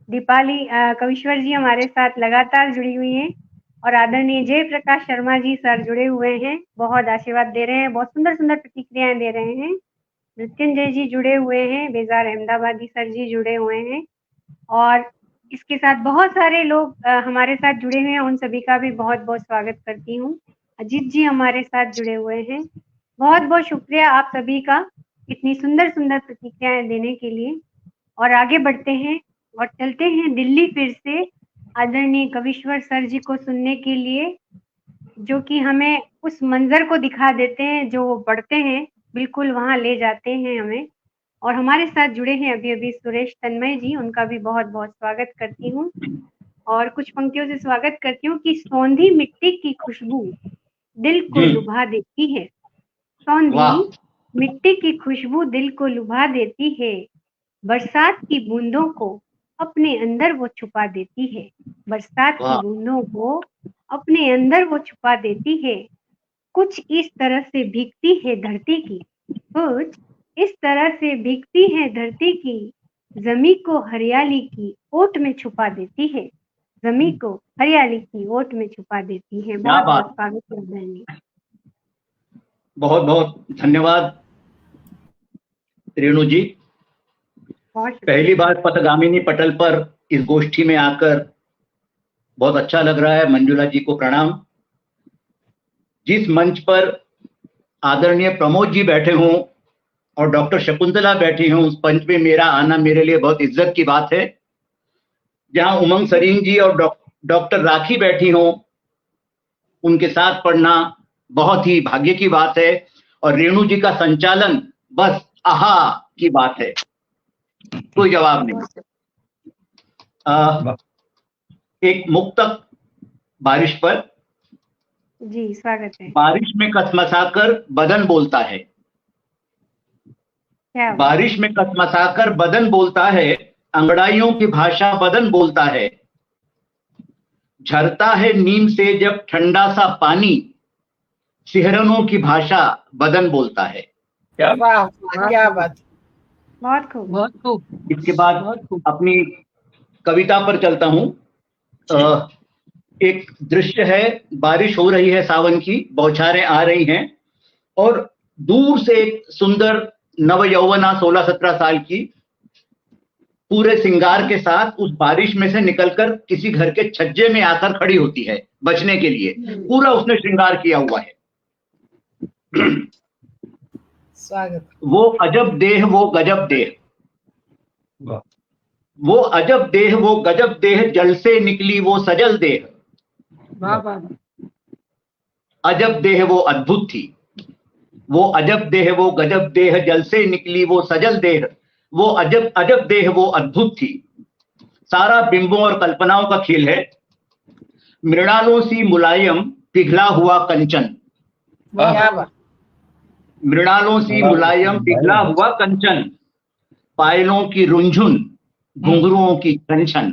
दीपाली कविश्वर जी हमारे साथ लगातार जुड़ी हुई हैं, और आदरणीय जय प्रकाश शर्मा जी सर जुड़े हुए हैं, बहुत आशीर्वाद दे रहे हैं, बहुत सुंदर सुंदर प्रतिक्रियाएं दे रहे हैं। मृत्युंजय जी जुड़े हुए हैं, बेजार अहमदाबादी सर जी जुड़े हुए हैं, और इसके साथ बहुत सारे लोग हमारे साथ जुड़े हुए हैं, उन सभी का भी बहुत बहुत स्वागत करती हूँ। अजीत जी हमारे साथ जुड़े हुए हैं, बहुत बहुत शुक्रिया आप सभी का इतनी सुंदर सुंदर प्रतिक्रियाएं देने के लिए। और आगे बढ़ते हैं और चलते हैं दिल्ली फिर से आदरणीय कविश्वर सर जी को सुनने के लिए, जो कि हमें उस मंजर को दिखा देते हैं जो वो पढ़ते हैं, बिल्कुल वहां ले जाते हैं हमें। और हमारे साथ जुड़े हैं अभी अभी सुरेश तन्मय जी, उनका भी बहुत बहुत स्वागत करती हूँ, और कुछ पंक्तियों से स्वागत करती हूँ कि सौंधी मिट्टी की खुशबू दिल को लुभा देती है, सौंधी मिट्टी की खुशबू दिल को लुभा देती है, बरसात की बूंदों को अपने अंदर वो छुपा देती है, बरसात की बूंदों को अपने अंदर वो छुपा देती है। कुछ इस तरह से भीगती है धरती की, कुछ इस तरह से भीगती है धरती की, जमी को हरियाली की ओट में छुपा देती है, जमी को हरियाली की ओट में छुपा देती है। बहुत बहुत स्वागत है। बहुत बहुत धन्यवाद रेणु जी। पहली बार पथगामिनी पटल पर इस गोष्ठी में आकर बहुत अच्छा लग रहा है। मंजुला जी को प्रणाम। जिस मंच पर आदरणीय प्रमोद जी बैठे हों और डॉक्टर शकुंतला बैठी हों, उस मंच में मेरा आना मेरे लिए बहुत इज्जत की बात है। जहां उमंग सरीन जी और डॉक्टर राखी बैठी हो, उनके साथ पढ़ना बहुत ही भाग्य की बात है। और रेणु जी का संचालन बस आहा की बात है, कोई जवाब नहीं। एक मुक्तक बारिश पर। जी, स्वागत है। बारिश में कसमसाकर बदन बोलता है, बारिश में कसमसाकर बदन बोलता है, अंगड़ाइयों की भाषा बदन बोलता है। झरता है नीम से जब ठंडा सा पानी, सिहरनों की भाषा बदन बोलता है। वाह क्या बात, बहुत खूब, बहुत खूब। इसके बाद अपनी कविता पर चलता हूं। एक दृश्य है, बारिश हो रही है सावन की, बौछारें आ रही हैं और दूर से एक सुंदर नवयौवना 16-17 साल की पूरे श्रृंगार के साथ उस बारिश में से निकलकर किसी घर के छज्जे में आकर खड़ी होती है बचने के लिए। पूरा उसने श्रृंगार किया हुआ है। स्वागत। वो अजब देह वो गजब देह, वो अजब देह वो गजब देह, जल से निकली वो सजल देह। अजब देह वो अद्भुत थी, वो अजब देह वो गजब देह, जल से निकली वो सजल देह। वो अजब अजब देह वो अद्भुत थी। सारा बिंबों और कल्पनाओं का खेल है। मृणालों सी मुलायम पिघला हुआ कंचन, मृणालों सी मुलायम पिघला हुआ कंचन, पायलों की रुंझुन घुंघरुओं की छन-छन।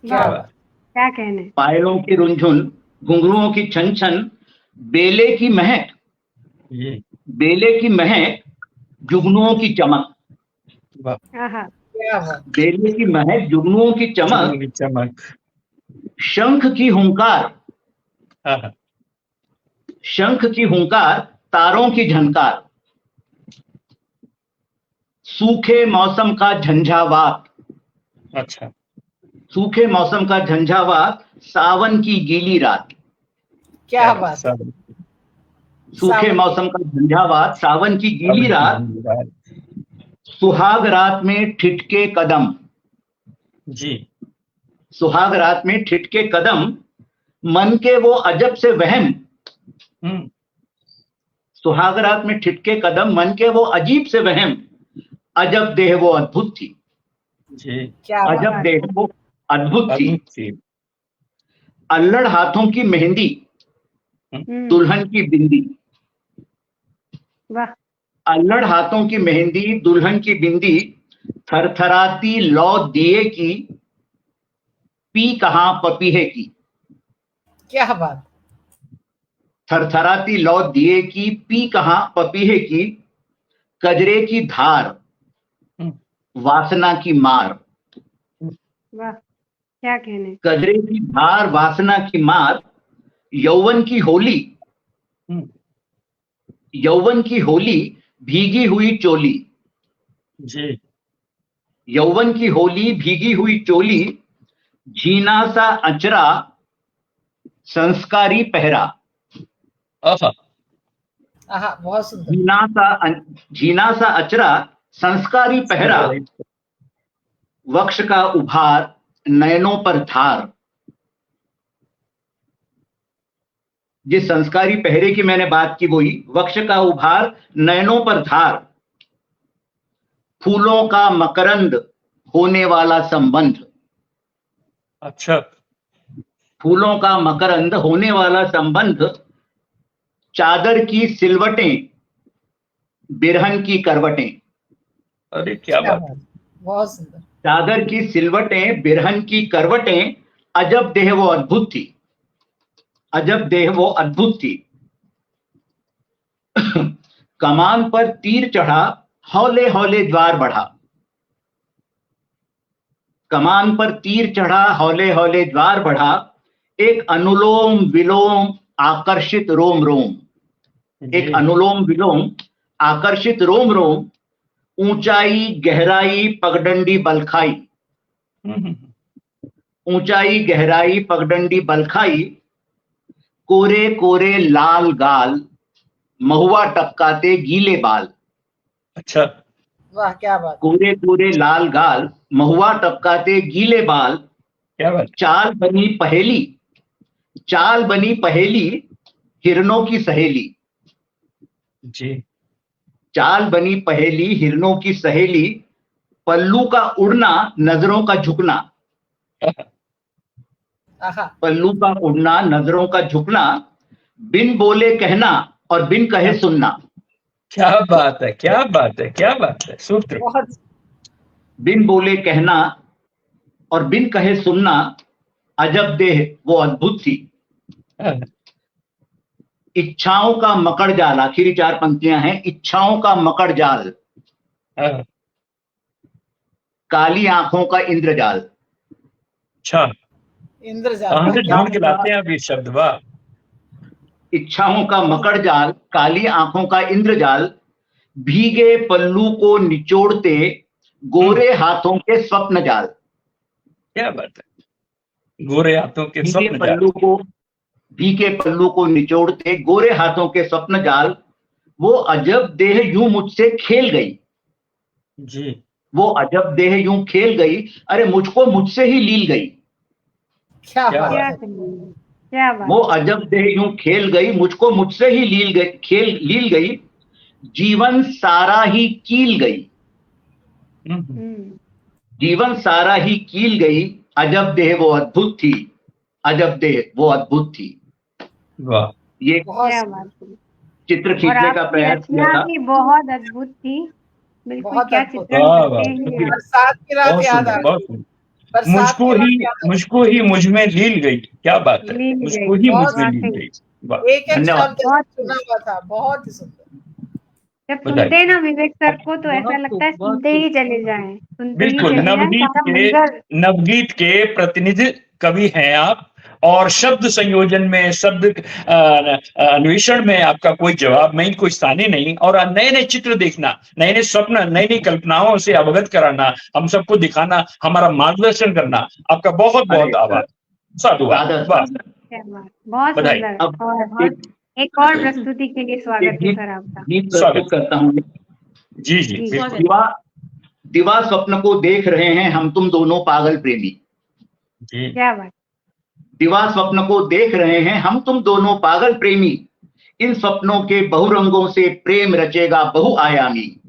क्या कहने, पायलों की रुंझुन घुंघरुओं की छन-छन, बेले की महक, बेले की महक, जुगनुओं की चमक। बेले की महक, जुगनुओं की चमक, शंख की हुंकार, शंख की हुंकार, तारों की झनकार, सूखे मौसम का झंझावात। अच्छा, सूखे मौसम का झंझावात, सावन की गीली रात। क्या बात, सूखे मौसम का झंझावात, सावन की गीली रात, सुहाग रात में ठिठके कदम। जी, सुहाग रात में ठिठके कदम, मन के वो अजब से वहम। सुहाग रात में ठिठके कदम, मन के वो अजीब से वहम, अजब देह वो अद्भुत थी। जी, अजब देह वो अद्भुत थी। अल्लड़ हाथों की मेहंदी, दुल्हन की बिंदी। अल्लड़ हाथों की मेहंदी, दुल्हन की बिंदी, थरथराती लौ दिए की, पी कहां पपीहे की। क्या बात, थरथराती लौ दिए की, पी कहां पपीहे की, कजरे की धार, वासना की मार। वाह, क्या कहने, कजरे की धार, वासना की मार, यौवन की होली, यौवन की होली, भीगी हुई चोली। जी, यौवन की होली, भीगी हुई चोली, झीना सा अचरा, संस्कारी पहरा। बहुत सुंदर। झीना सा अचरा, संस्कारी पहरा, वक्ष का उभार, नयनों पर धार। जिस संस्कारी पहरे की मैंने बात की वही, वक्ष का उभार, नयनों पर धार, फूलों का मकरंद होने वाला संबंध। अच्छा, फूलों का मकरंद होने वाला संबंध, चादर की सिलवटें, बिरहन की करवटें। अरे क्या बात, बहुत सुंदर। चादर की सिलवटें, बिरहन की करवटें, अजब देह वो अद्भुत थी। अजब देह वो अद्भुत थी। कमान पर तीर चढ़ा, हौले हौले ज्वार बढ़ा। कमान पर तीर चढ़ा, हौले हौले ज्वार बढ़ा, एक अनुलोम विलोम आकर्षित रोम रोम। एक अनुलोम विलोम आकर्षित रोम रोम, ऊंचाई गहराई पगडंडी बलखाई। ऊंचाई गहराई पगडंडी बलखाई, कोरे कोरे लाल गाल, महुआ टपकाते गीले बाल। अच्छा, वाह क्या बात, कोरे कोरे लाल गाल, महुआ टपकाते गीले बाल, क्या बात। चाल बनी पहेली हिरणों की सहेली। जी। चाल बनी पहेली हिरणों की सहेली, पल्लू का उड़ना नजरों का झुकना। पल्लू का उड़ना नजरों का झुकना, बिन बोले कहना और बिन कहे सुनना। क्या बात है, क्या बात है, क्या बात है, सूत्र। बिन बोले कहना और बिन कहे सुनना, अजब देह वो अद्भुत थी। इच्छाओं का मकड़ जाल, आखिरी 4 पंक्तियां हैं। इच्छाओं का मकड़ जाल, काली आंखों का इंद्रजाल। अच्छा, इंद्रजाल से ढूंढ के लाते हैं अभी शब्द। वाह। इच्छाओं का मकड़ जाल, काली आंखों का इंद्रजाल, भीगे पल्लू को निचोड़ते गोरे हाथों के स्वप्न जाल। क्या बात है, गोरे हाथों के स्वप्न जाल। भीगे पल्लू को निचोड़ते गोरे हाथों के स्वप्न जाल, वो अजब देह यूं मुझसे खेल गई। जी। वो अजब देह यूं खेल गई, अरे मुझको मुझसे ही लील गई। क्या बात। वो अजब देह यूं खेल गई, मुझको मुझसे ही लील गई, जीवन सारा ही कील गई। जीवन सारा ही कील गई, अजब देह वो अद्भुत थी, अजब देह वो अद्भुत थी। वाह। ये चित्र खींचने का प्रयास किया था। बहुत अद्भुत थी, बिल्कुल। क्या चित्रण करते हैं। बरसात की रात याद आ गई। मुझको ही मुझ में लील गई। क्या बात है, मुझको ही मुझ में लील गई। एक शब्द चुना हुआ था, बहुत ही सुंदर। जब सुनते हैं ना विवेक सर को तो ऐसा लगता है सुनते ही चले जाएं, बिल्कुल। नवगीत के प्रतिनिधि कवि हैं आप, और शब्द संयोजन में, शब्द अन्वेषण में आपका कोई जवाब नहीं, कोई स्थानी नहीं। और नए नए चित्र देखना, नए नए स्वप्न, नई नई कल्पनाओं से अवगत कराना, हम सबको दिखाना, हमारा मार्गदर्शन करना, आपका बहुत बहुत आभार। साधुवाद। बहुत सुंदर। और एक और प्रस्तुति के लिए स्वागत है सर आपका। स्वागत करता हूँ। जी जी। दिवा स्वप्न को देख रहे हैं हम तुम दोनों पागल प्रेमी। जी। क्या बात। दिवा स्वप्न को देख रहे हैं हम तुम दोनों पागल प्रेमी, इन स्वप्नों के बहुरंगों से प्रेम रचेगा बहुआयामी।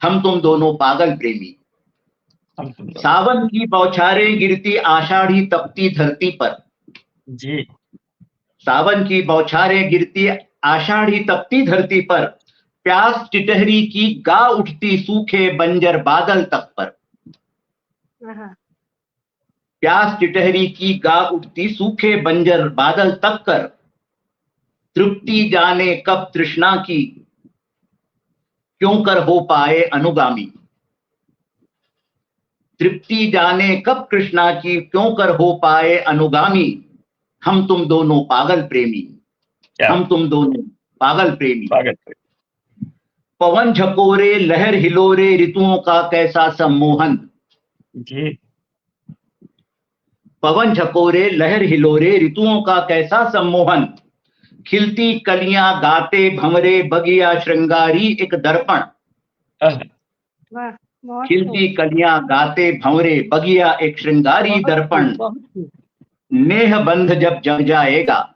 हम तुम दोनों पागल प्रेमी। सावन की बौछारें गिरती आषाढ़ी तपती धरती पर। जी। सावन की बौछारें गिरती आषाढ़ी तपती धरती पर, प्यास टिटहरी की गा उठती सूखे बंजर बादल तक पर। प्यास टिटहरी की गा उठती सूखे बंजर बादल तक कर, तृप्ति जाने कब तृष्णा की क्यों कर हो पाए अनुगामी। तृप्ति जाने कब कृष्णा की क्यों कर हो पाए अनुगामी। हम तुम दोनों पागल प्रेमी। हम तुम दोनों पागल प्रेमी। पवन झकोरे लहर हिलोरे ऋतुओं का कैसा सम्मोहन। जी। पवन झकोरे लहर हिलोरे ऋतुओं का कैसा सम्मोहन, खिलती कलियां गाते भंवरे बगिया श्रृंगारी एक दर्पण। खिलती कलियां गाते भंवरे बगिया एक श्रृंगारी दर्पण। नेह बंध जब जग जाएगा,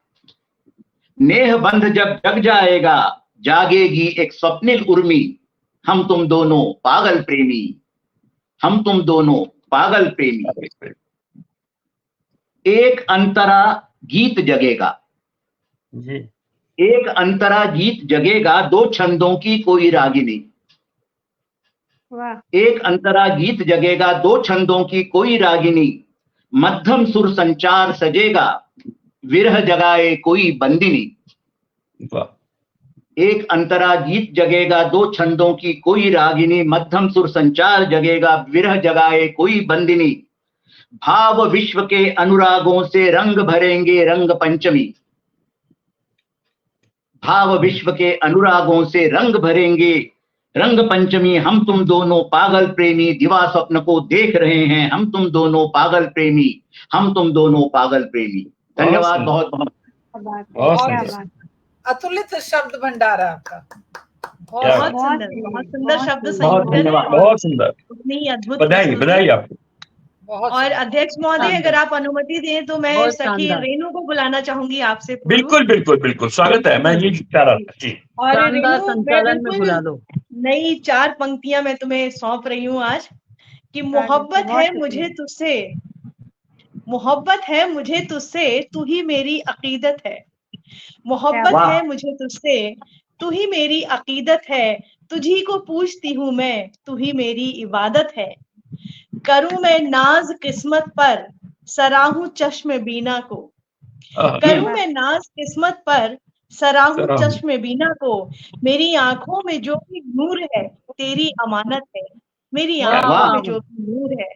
नेह बंध जब जग जाएगा, जागेगी एक स्वप्निल उर्मी। हम तुम दोनों पागल प्रेमी। हम तुम दोनों पागल प्रेमी। एक अंतरा गीत जगेगा। एक अंतरा गीत जगेगा, दो छंदों की कोई रागिनी। एक अंतरा गीत जगेगा, दो छंदों की कोई रागिनी। मध्यम सुर संचार सजेगा, विरह जगाए कोई बंदिनी। एक अंतरा गीत जगेगा, दो छंदों की कोई रागिनी। मध्यम सुर संचार जगेगा, विरह जगाए कोई बंदिनी। भाव विश्व के अनुरागों से रंग भरेंगे रंग पंचमी। भाव विश्व के अनुरागों से रंग भरेंगे रंग पंचमी। हम तुम दोनों पागल प्रेमी, दिवा स्वप्न को देख रहे हैं हम तुम दोनों पागल प्रेमी। हम तुम दोनों पागल प्रेमी। धन्यवाद। बहुत बहुत अतुलित शब्द भंडार है आपका। बहुत सुंदर शब्द संयोजन। बहुत सुंदर, उतनी ही अद्भुत। बधाई बधाई आपको। और अध्यक्ष महोदय अगर आप अनुमति दें तो मैं सखी रेणु को बुलाना चाहूंगी आपसे। बिल्कुल बिल्कुल बिल्कुल, स्वागत है, मैं ये चाह रहा था जी। और रेणु, मैं बिल्कुल नई 4 पंक्तियां मैं तुम्हें सौंप रही हूँ आज कि मोहब्बत है मुझे तुझसे, मोहब्बत है मुझे तुझसे, तू ही मेरी अकीदत है। मोहब्बत है मुझे तुझसे, तू ही मेरी अकीदत है। तुझी को पूछती हूँ मैं, तू ही मेरी इबादत है। करूं मैं नाज किस्मत पर, सराहूं चश्म बीना को। करूं मैं नाज किस्मत पर, सराहूं चश्म बीना को। मेरी आंखों में जो भी नूर है, तेरी अमानत है। मेरी आंखों में जो भी नूर है,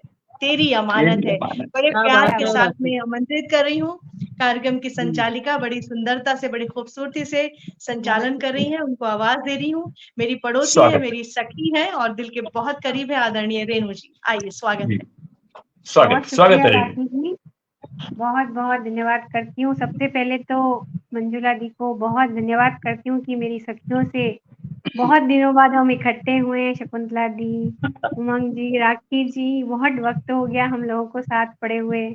तेरी अमानत है। बड़े प्यार के साथ में आमंत्रित कर रही हूँ। कार्यक्रम की संचालिका बड़ी सुंदरता से, बड़ी खूबसूरती से संचालन कर रही हैं, उनको आवाज दे रही हूँ। मेरी पड़ोसी है, मेरी सखी है और दिल के बहुत करीब है, आदरणीय रेणु जी। आइए, स्वागत है। स्वागत है। बहुत बहुत धन्यवाद करती हूँ। सबसे पहले तो मंजुला दी को बहुत धन्यवाद करती हूँ कि मेरी सखियों से बहुत दिनों बाद हम इकट्ठे हुए। शकुंतला दी, उमंग जी, राखी जी, बहुत वक्त हो गया हम लोगों को साथ पड़े हुए।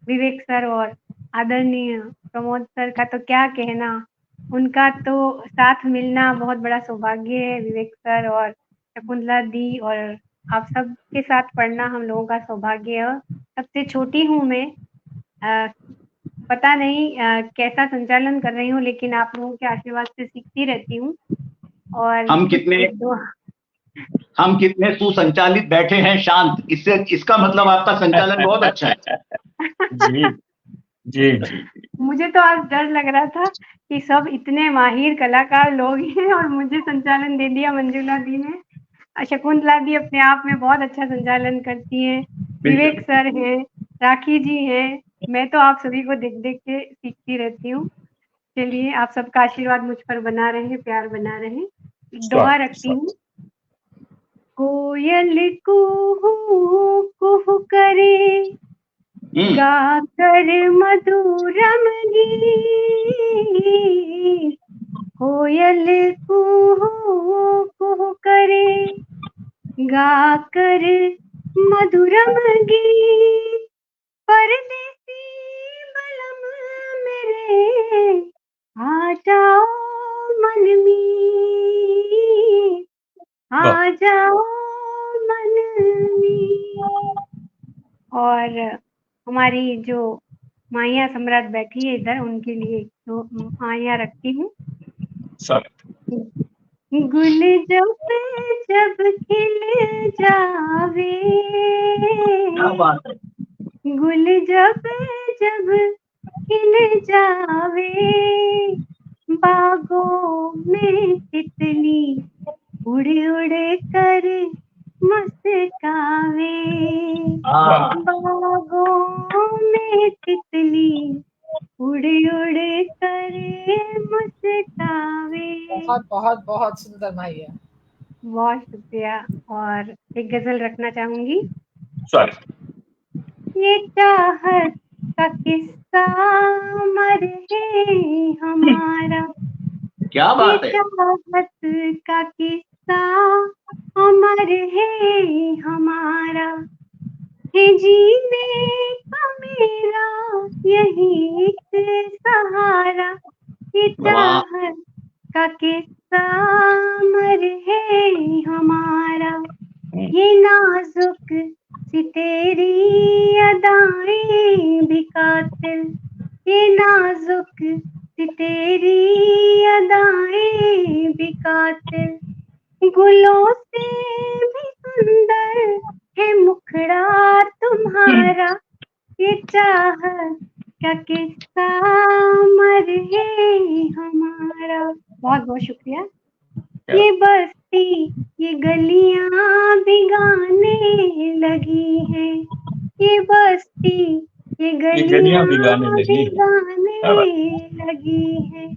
विवेक सर और आदरणीय प्रमोद सर का तो क्या कहना, उनका तो साथ मिलना बहुत बड़ा सौभाग्य है। विवेक सर और शकुंतला दी और आप सब के साथ पढ़ना हम लोगों का सौभाग्य है। सबसे छोटी हूँ मैं, पता नहीं कैसा संचालन कर रही हूँ, लेकिन आप लोगों के आशीर्वाद से सीखती रहती हूँ। और हम कितने सुसंचालित बैठे हैं, शांत, इससे इसका मतलब आपका संचालन बहुत अच्छा है। जी जी जी। मुझे तो आज डर लग रहा था कि सब इतने माहिर कलाकार लोग हैं और मुझे संचालन दे दिया मंजुला दी ने। शकुंतला दी अपने आप में बहुत अच्छा संचालन करती हैं, विवेक सर हैं, राखी जी हैं, मैं तो आप सभी को देख देख के सीखती रहती हूँ। चलिए, आप सबका आशीर्वाद मुझ पर बना रहे, प्यार बना रहे। दोहा रखती हूँ। कोयल कुहू कुहू करे, गाकर मधुरम गीत। कोयल कुहू कुहू करे, गाकर मधुरम गीत। परदेसी बलम मेरे, आ जाओ मन में, आ जाओ मन में। और हमारी जो माया सम्राट बैठी है इधर, उनके लिए तो माया रखती हूँ। गुल जब जब खिल जावे, गुल जब जब खिल जावे, बागों में तितली उड़ उड़ कर मुस्कावे। बागों में तितली उड़ उड़ कर मुस्कावे। बहुत बहुत बहुत सुंदर माहिया, बहुत शुक्रिया। और एक गजल रखना चाहूंगी। ये चाहत का किस्सा अमर है हमारा, क्या बात है। ये चाहत का किस्सा अमर है हमारा, है जीने का मेरा यही एक सहारा। ये चाहत का किस्सा अमर है हमारा, ये नाजुक सी तेरी अदाएं भी कातिल, ये नाजुक सी तेरी अदाएं भी कातिल। गुलों से भी सुंदर है मुखड़ा तुम्हारा, ये चाहत का किस्सा अमर है हमारा। बहुत बहुत शुक्रिया। ये बस्ती ये गलियां भी गाने लगी हैं, ये बस्ती ये गलियां भी गाने लगी हैं।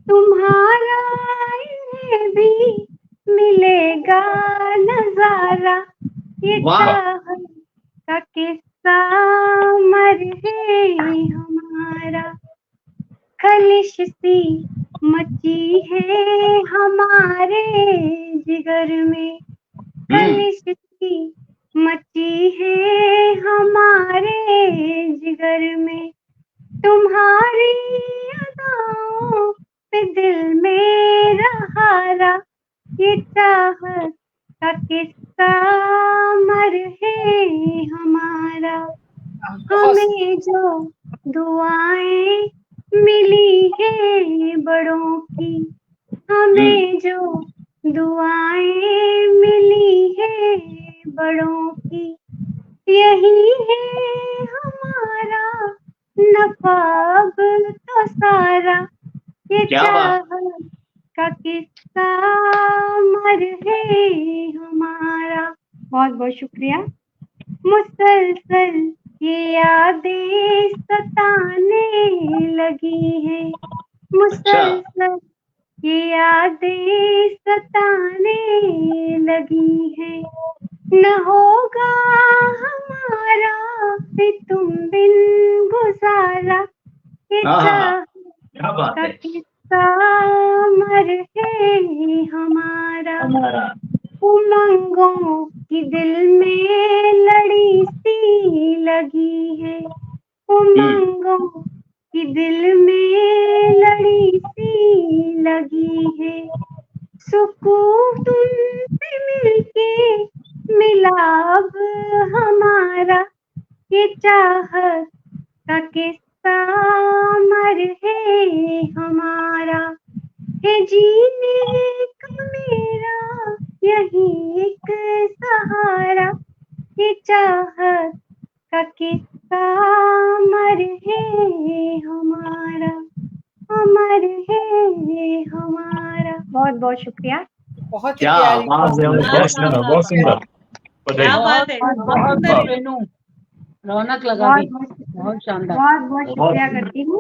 तुम्हारा इन्हें भी मिलेगा नजारा, ये चाहत का किस्सा अमर है हमारा। खलिश सी मची है हमारे जिगर में, खलिश सी मची है हमारे हमें जो दुआएं मिली है बड़ों की, हमें जो दुआएं मिली है बड़ों की, यही है हमारा नफाब तो सारा, ये चाहत का किस्सा मर है हमारा। बहुत बहुत शुक्रिया। मुसलसल ये यादें सताने लगी है, मुसलसल ये यादें सताने लगी है, न होगा हमारा भी तुम बिन गुजारा, ये चाहत का किस्सा मर है हमारा। उमंगों की दिल में लड़ी सी लगी है, उमंगों की दिल में लड़ी सी लगी है, सुकून तुमसे मिलके मिला अब हमारा, ये चाहत का किस्सा मर है हमारा, है जीने का मेरा यही एक सहारा, ये चाहत का किस्सा मर है हमारा, अमर है हमारा। बहुत बहुत शुक्रिया। बहुत क्या बहुत सुंदर। क्या बात है, बहुत रेनू, रौनक लगा दी, बहुत शानदार। बहुत बहुत शुक्रिया करती हूँ।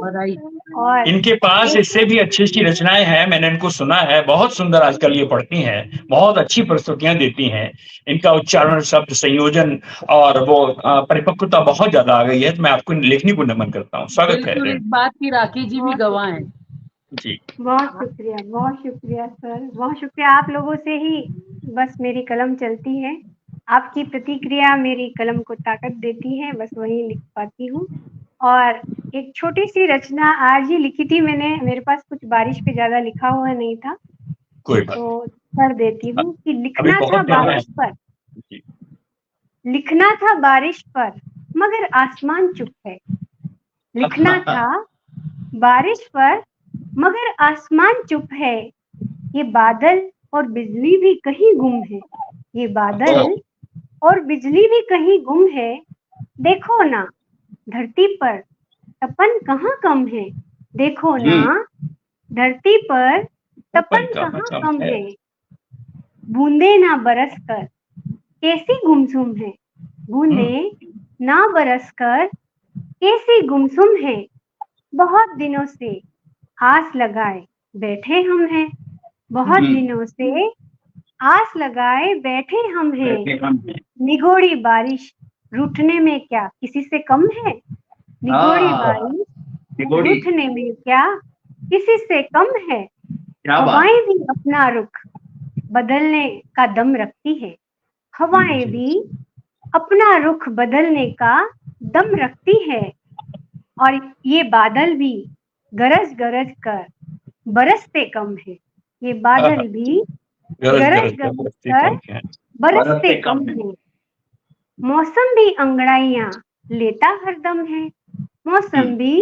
और इनके पास इससे भी अच्छी अच्छी रचनाएं हैं, मैंने इनको सुना है, बहुत सुंदर आजकल ये पढ़ती हैं, बहुत अच्छी प्रस्तुतियां देती हैं। इनका उच्चारण, शब्द संयोजन और वो परिपक्वता बहुत ज्यादा आ गई है। तो मैं आपको लेखनी को नमन करता हूँ। स्वागत है। इस बात की राखी जी भी गवाह हैं जी। बहुत शुक्रिया सर, बहुत शुक्रिया। आप लोगों से ही बस मेरी कलम चलती है, आपकी प्रतिक्रिया मेरी कलम को ताकत देती है, बस वही लिख पाती हूँ। और एक छोटी सी रचना आज ही लिखी थी मैंने, मेरे पास कुछ बारिश पे ज्यादा लिखा हुआ नहीं था, कोई बात तो कर देती हूँ कि लिखना था बारिश पर, लिखना था बारिश पर मगर आसमान चुप है, लिखना था बारिश पर मगर आसमान चुप है, ये बादल और बिजली भी कहीं गुम है, ये बादल और बिजली भी कहीं गुम है, देखो ना धरती पर तपन कहाँ कम है, देखो ना धरती पर तपन कहाँ कम है, बूंदे ना बरस कर कैसी गुमसुम है, बूंदे ना बरस कर कैसी गुमसुम है, बहुत दिनों से आस लगाए बैठे हम हैं, बहुत दिनों से आस लगाए बैठे हम हैं, निगोड़ी बारिश रूठने में क्या किसी से कम है, निगोड़ी बारिश रूठने में क्या किसी से कम है, हवाएं भी अपना रुख बदलने का दम रखती है, हवाएं भी अपना रुख बदलने का दम रखती है, और ये बादल भी गरज गरज कर बरसते कम है, ये बादल भी गरज गरज कर बरसते कम है, मौसम भी अंगड़ाइयां लेता हरदम है, मौसम भी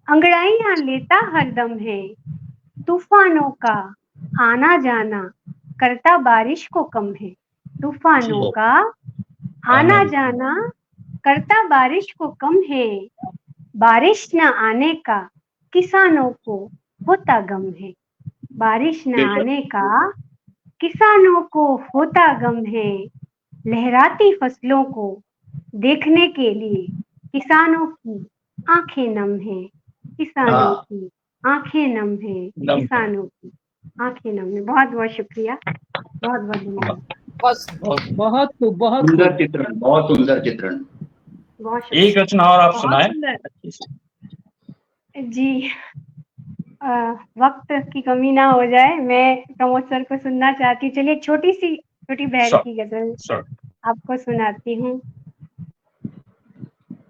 अंगड़ाइयां लेता हरदम है, तूफानों का आना जाना करता बारिश को कम है, तूफानों का आना जाना करता बारिश को कम है, बारिश न आने का किसानों को होता गम है, बारिश न आने का किसानों को होता गम है, लहराती फसलों को देखने के लिए किसानों की आंखें नम है, किसानों की आंखें नम है, किसानों की आंखें नम है। बहुत बहुत शुक्रिया, बहुत बहुत धन्यवाद। बहुत सुंदर चित्रण, बहुत सुंदर चित्रण। एक रचना और आप सुनाए जी। वक्त की कमी ना हो जाए, मैं प्रमोद सर को सुनना चाहती हूँ। चलिए छोटी बहन की गजल आपको सुनाती हूँ।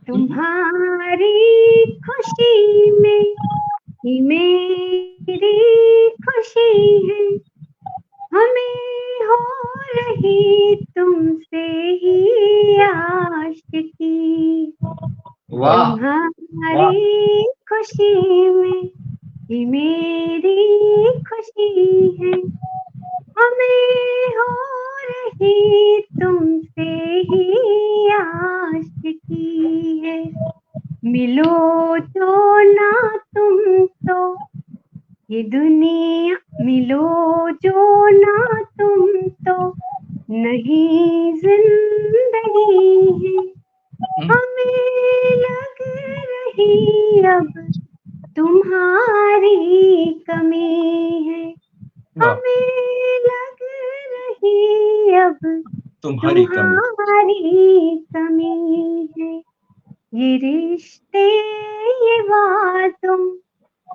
तुम्हारी खुशी में ही मेरी खुशी है, हमें हो रही तुमसे ही आशिकी, तुम्हारी खुशी में ही मेरी खुशी है, हमें हो रही तुमसे ही आशिकी है। मिलो जो ना तुम तो ये दुनिया, मिलो जो ना तुम तो नहीं जिंदगी है, हमें लग रही अब तुम्हारी कमी है, हमें लग रही अब तुम्हारी कमी है। ये रिश्ते ये बातों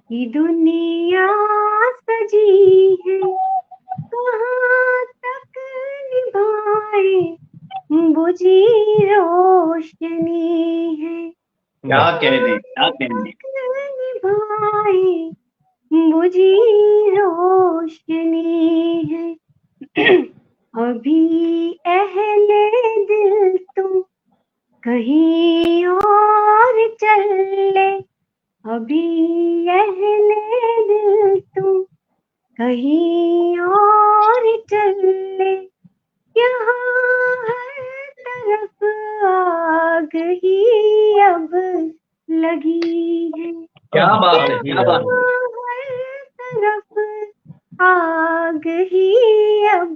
की दुनिया सजी है, कहाँ तक निभाए बुझी रोशनी है, क्या कहने निभाए बुझी रोशनी है। अभी अहले दिल तुम कहीं और चल ले, अभी अहले दिल तुम कहीं और चल ले, यहाँ हर तरफ आग ही अब लगी है। क्या बात है, क्या बात है। हर तरफ आग ही अब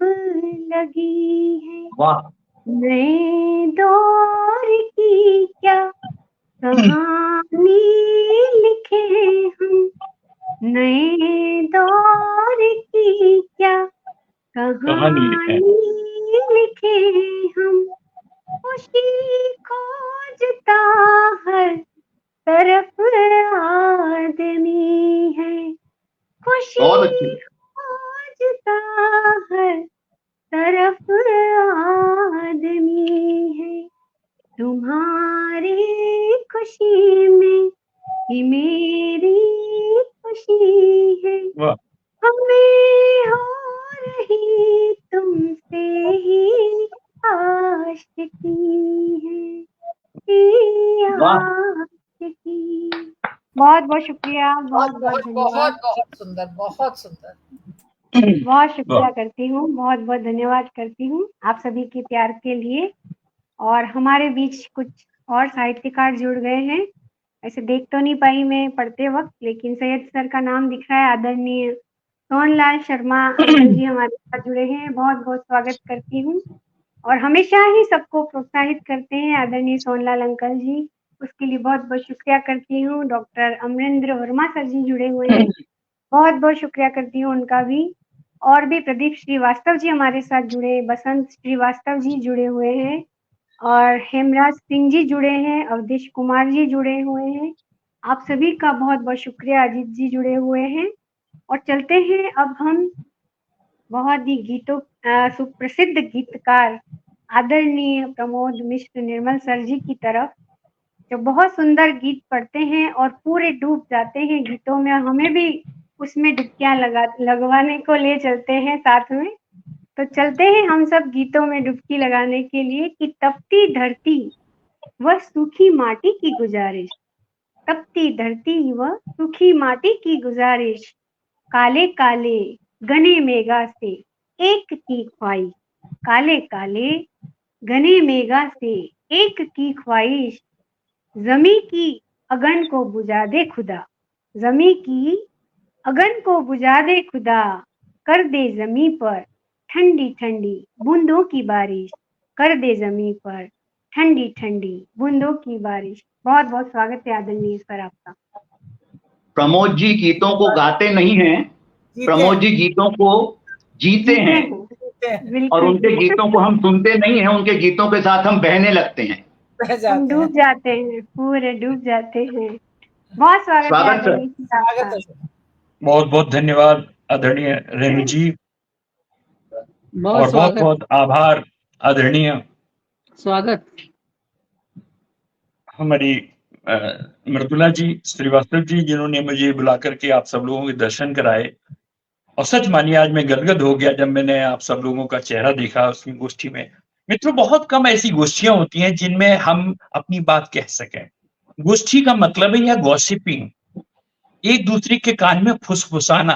लगी है। वाह। नए दौर की क्या कहानी लिखे हम, नए दौर की क्या कहानी लिखे हम, खुशी खोजता हर तरफ आदमी है, खुशी खोजता हर तरफ आदमी है। तुम्हारी खुशी में ही मेरी खुशी है, हमें हो रही तुमसे ही आशिकी है, आशिकी। बहुत बहुत शुक्रिया, बहुत बहुत धन्यवाद। बहुत सुंदर, बहुत सुंदर। बहुत शुक्रिया करती हूँ, बहुत बहुत धन्यवाद करती हूँ आप सभी के प्यार के लिए। और हमारे बीच कुछ और साहित्यकार जुड़ गए हैं, ऐसे देख तो नहीं पाई मैं पढ़ते वक्त, लेकिन सैयद सर का नाम दिख रहा है। आदरणीय सोहनलाल शर्मा अंकल जी हमारे साथ जुड़े हैं, बहुत बहुत स्वागत करती हूँ। और हमेशा ही सबको प्रोत्साहित करते हैं आदरणीय सोहनलाल अंकल जी, उसके लिए बहुत बहुत शुक्रिया करती हूँ। डॉक्टर अमरेंद्र वर्मा सर जी जुड़े हुए हैं, बहुत बहुत शुक्रिया करती हूँ उनका भी। और भी प्रदीप श्रीवास्तव जी हमारे साथ जुड़े, बसंत श्रीवास्तव जी जुड़े हुए हैं, और हेमराज सिंह जी जुड़े हैं, अवधेश कुमार जी जुड़े हुए हैं। आप सभी का बहुत बहुत शुक्रिया। अजीत जी जुड़े हुए हैं। और चलते हैं अब हम बहुत ही गीतों सुप्रसिद्ध गीतकार आदरणीय प्रमोद मिश्र निर्मल सर जी की तरफ, जो बहुत सुंदर गीत पढ़ते हैं और पूरे डूब जाते हैं गीतों में। हमें भी उसमें डुबकियां लगवाने को ले चलते हैं साथ में। तो चलते हैं हम सब गीतों में डुबकी लगाने के लिए कि तपती धरती व सूखी माटी की गुजारिश, तपती धरती व सूखी माटी की गुजारिश, काले काले घने मेघा से एक की ख्वाहिश, काले काले घने मेघा से एक की ख्वाहिश, जमी की अगन को बुझा दे खुदा, जमी की अगन को बुझा दे खुदा, कर दे जमी पर ठंडी ठंडी बूंदों की बारिश, कर दे जमी पर ठंडी ठंडी बूंदों की बारिश। बहुत बहुत स्वागत है आदरणीय सर आपका। प्रमोद जी गीतों को गाते नहीं हैं, प्रमोद जी गीतों को जीते हैं, और उनके गीतों को हम सुनते नहीं हैं, उनके गीतों के साथ हम बहने लगते हैं, हम डूब जाते हैं, पूरे डूब जाते हैं। बहुत स्वागत है। बहुत बहुत धन्यवाद आदरणीय रेणु जी, और बहुत बहुत आभार आदरणीय स्वागत हमारी मृदुला जी श्रीवास्तव जी, जिन्होंने मुझे बुला करके आप सब लोगों के दर्शन कराए। और सच मानिए आज मैं गदगद हो गया जब मैंने आप सब लोगों का चेहरा देखा उसकी गोष्ठी में। मित्रों, बहुत कम ऐसी गोष्ठियां होती हैं जिनमें हम अपनी बात कह सकें। गोष्ठी का मतलब है यह गॉसिपिंग, एक दूसरे के कान में फुसफुसाना।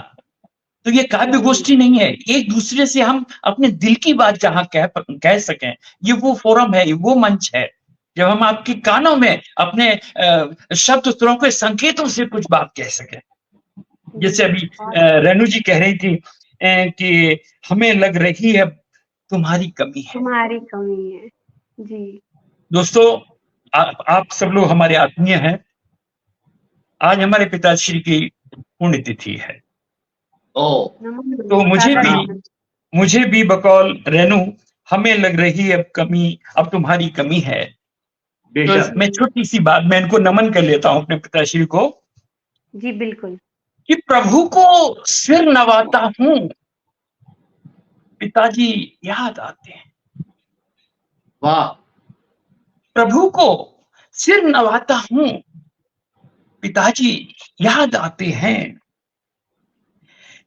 तो ये काव्य गोष्ठी नहीं है, एक दूसरे से हम अपने दिल की बात जहां कह सकें, ये वो फोरम है, वो मंच है जब हम आपके कानों में अपने शब्द स्त्रों के संकेतों से कुछ बात कह सकें। जैसे अभी रेनू जी कह रही थी कि हमें लग रही है तुम्हारी कमी है। तुम्हारी कमी है जी। दोस्तों, आप सब लोग हमारे आत्मीय हैं। आज हमारे पिताश्री की पुण्यतिथि है। तो मुझे भी बकौल रेनू हमें लग रही है अब कमी, अब तुम्हारी कमी है। तो मैं छोटी सी बात मैं इनको नमन कर लेता हूं अपने पिताश्री को। जी बिल्कुल। कि प्रभु को सिर नवाता हूं, पिताजी याद आते हैं। वाह। प्रभु को सिर नवाता हूं, पिताजी याद आते हैं।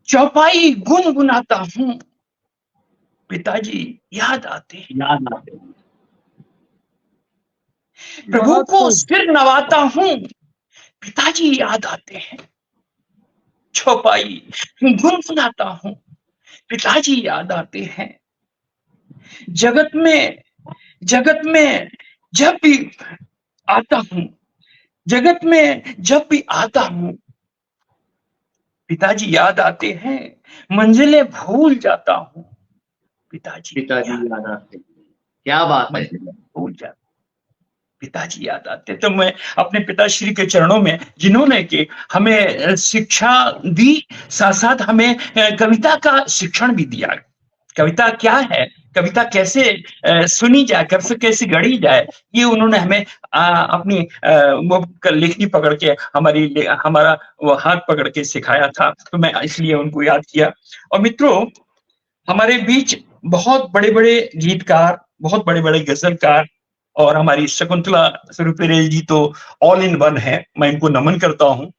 चौपाई गुनगुनाता हूं, पिताजी याद आते हैं। प्रभु को सिर नवाता हूं, पिताजी याद आते हैं। चौपाई गुनगुनाता हूं, पिताजी याद आते हैं। जगत में जब भी आता हूं, जगत में जब भी आता हूं, पिताजी याद आते हैं। मंजिलें भूल जाता हूं, पिताजी याद आते हैं। क्या बात है। भूल जाता, पिताजी याद आते। तो मैं अपने पिताश्री के चरणों में, जिन्होंने कि हमें शिक्षा दी, साथ साथ हमें कविता का शिक्षण भी दिया। कविता क्या है, कविता कैसे सुनी जाए, कैसे गढ़ी जाए, ये उन्होंने हमें अपनी वो लेखनी पकड़ के हमारा वो हाथ पकड़ के सिखाया था। तो मैं इसलिए उनको याद किया। और मित्रों, हमारे बीच बहुत बड़े बड़े गीतकार, बहुत बड़े बड़े गजलकार, और हमारी शकुंतला स्वरूपेरेल जी तो ऑल इन वन है। मैं इनको नमन करता हूँ।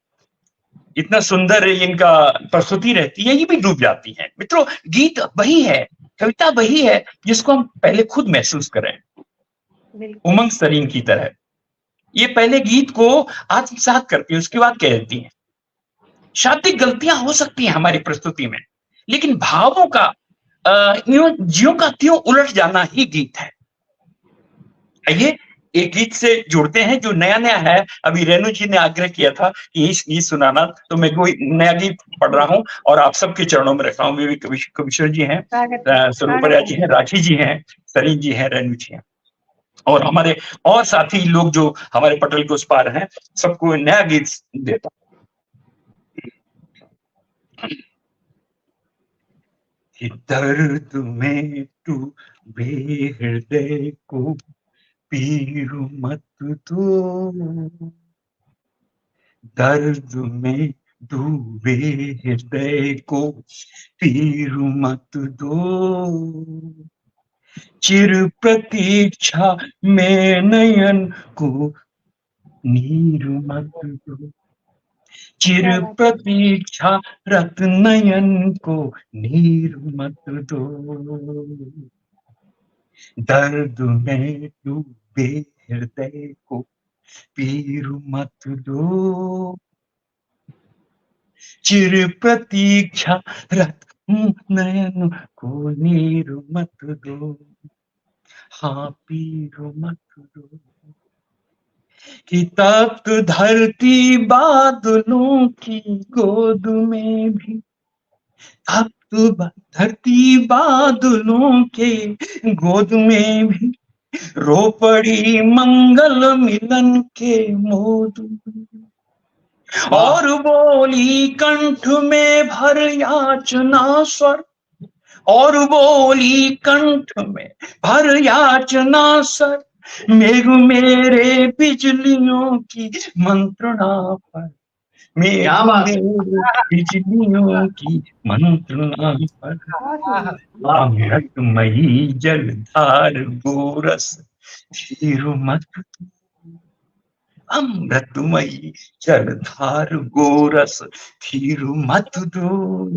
इतना सुंदर इनका प्रस्तुति रहती है, ये भी डूब जाती है। मित्रों, गीत वही है, कविता वही है जिसको हम पहले खुद महसूस करें, उमंग सरीन की तरह। ये पहले गीत को आत्मसात करती है, उसके बाद कह देती है। शाब्दिक गलतियां हो सकती हैं हमारी प्रस्तुति में, लेकिन भावों का ज्यों का त्यों उलट जाना ही गीत है। आइए एक गीत से जुड़ते हैं जो नया नया है। अभी रेनू जी ने आग्रह किया था कि इस गीत सुनाना, तो मैं कोई नया गीत पढ़ रहा हूँ और आप सबके चरणों में रखा हूँ। वे कविश्वर जी हैं, स्वरूपराज जी हैं, राखी जी हैं, सरीन जी हैं, रेनू जी हैं, और हमारे और साथी लोग जो हमारे पटल के उस पार हैं, सबको नया गीत देता। दर्द में डूबे हृदय को पीर मत दो, दर्द में डूबे हृदय को पीर मत दो। चिर प्रतीक्षा में नयन को नीर मत दो, चिर प्रतीक्षा रत नयन को नीर मत दो। दर्द में डूबे हृदय को पीर मत दो, चिर प्रतीक्षा रत नयन को नीर मत दो। हाँ, पीर मत दो। कि तख्त धरती बादलों की गोद में भी, तख्त धरती बादलों के गोद में भी रो पड़ी मंगल मिलन के मोद में। और बोली कंठ में भर याचना स्वर, और बोली कंठ में भर याचना स्वर, मेघ मेरे बिजलियों की मंत्रणा पर, मेघ मेरे बिजलियों की मंत्रणा पर। अमृतमयी जलधार गोरस धीर मत दो, अमृतमयी जलधार गोरस धीर मत दो।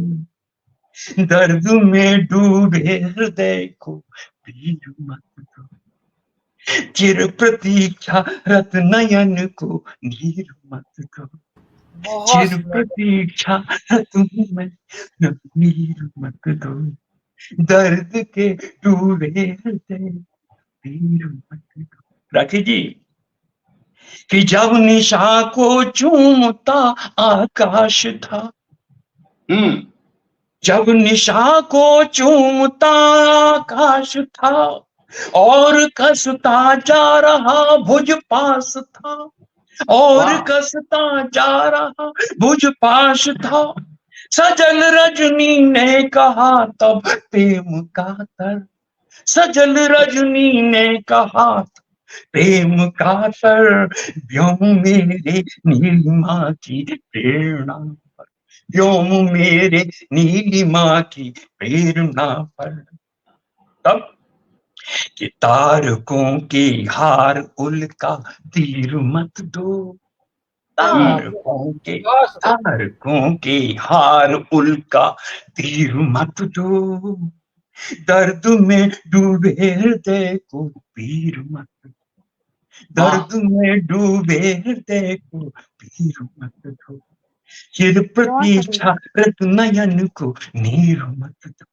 दर्द में डूबे हृदय को पीर मत दो। चिर प्रतीक्षा रत नयन को नीर मत दो, चिर प्रतीक्षा रत में नीर मत दो, दर्द के डूबे हृदय नीर मत दो। राखी जी, कि जब निशा को चूमता आकाश था, जब निशा को चूमता आकाश था, और कसता जा रहा भुज पास था, और कसता जा रहा भुज पास था, सजल रजनी ने कहा तब प्रेम का तर, सजल रजनी ने कहा प्रेम का तर, व्योम मेरे नीलिमा की प्रेरणा पर, व्योम मेरे नीलिमा की प्रेरणा पर। तब कि तारकों के हार उल्का तीर मत दो, तारकों के हार उल्का तीर मत दो, दर्द में डूबे हृदय को पीर मत दो, दर्द में डूबे हृदय को पीर मत दो, चिर प्रतीक्षा रत नयन को नीर मत दो,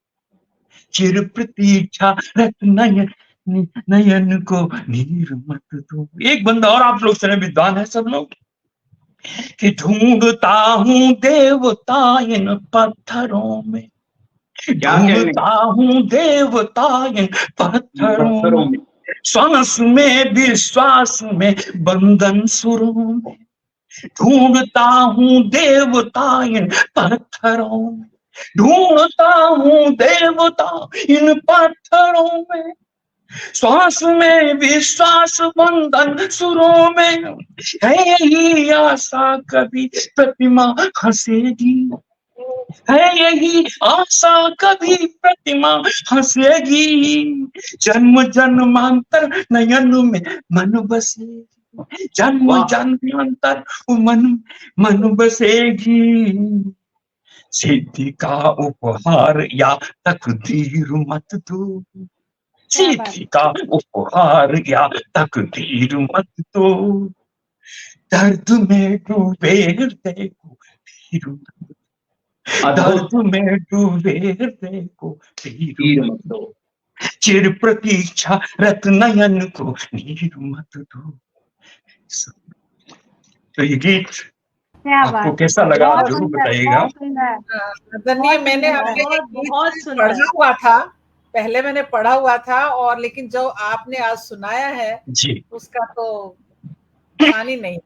चिर प्रतीक्षा रत नयन को नीर मत दो। एक बंदा और आप लोग से विद्वान है सब लोग, कि ढूंढता हूं देवता इन पत्थरों में, ढूंढता हूं देवता इन पत्थरों में, श्वास में विश्वास में बंधन सुरों में, ढूंढता हूं देवता इन पत्थरों में, ढूंढता हूं देवता इन पत्थरों में, श्वास में विश्वास बंधन सुरों में, है यही आशा कभी प्रतिमा हंसेगी, है यही आशा कभी प्रतिमा हंसेगी, जन्म जन्मांतर नयन में मन बसेगी, जन्म जन्मांतर मन बसेगी, सिद्धि का उपहार या तकदीर मत दो, सिद्धि का उपहार या तकदीर मत दो, दर्द में डूबे हृदय को पीर मत दो, दर्द में डूबे हृदय को पीर मत दो, चिर प्रतीक्षा रत नयन को नीर मत दो। तो ये गीत आपको कैसा लगा जरूर बताइएगा। मैंने पढ़ा हुआ था, पहले मैंने पढ़ा हुआ था, और लेकिन जो आपने आज सुनाया है जी, उसका तो कहानी नहीं।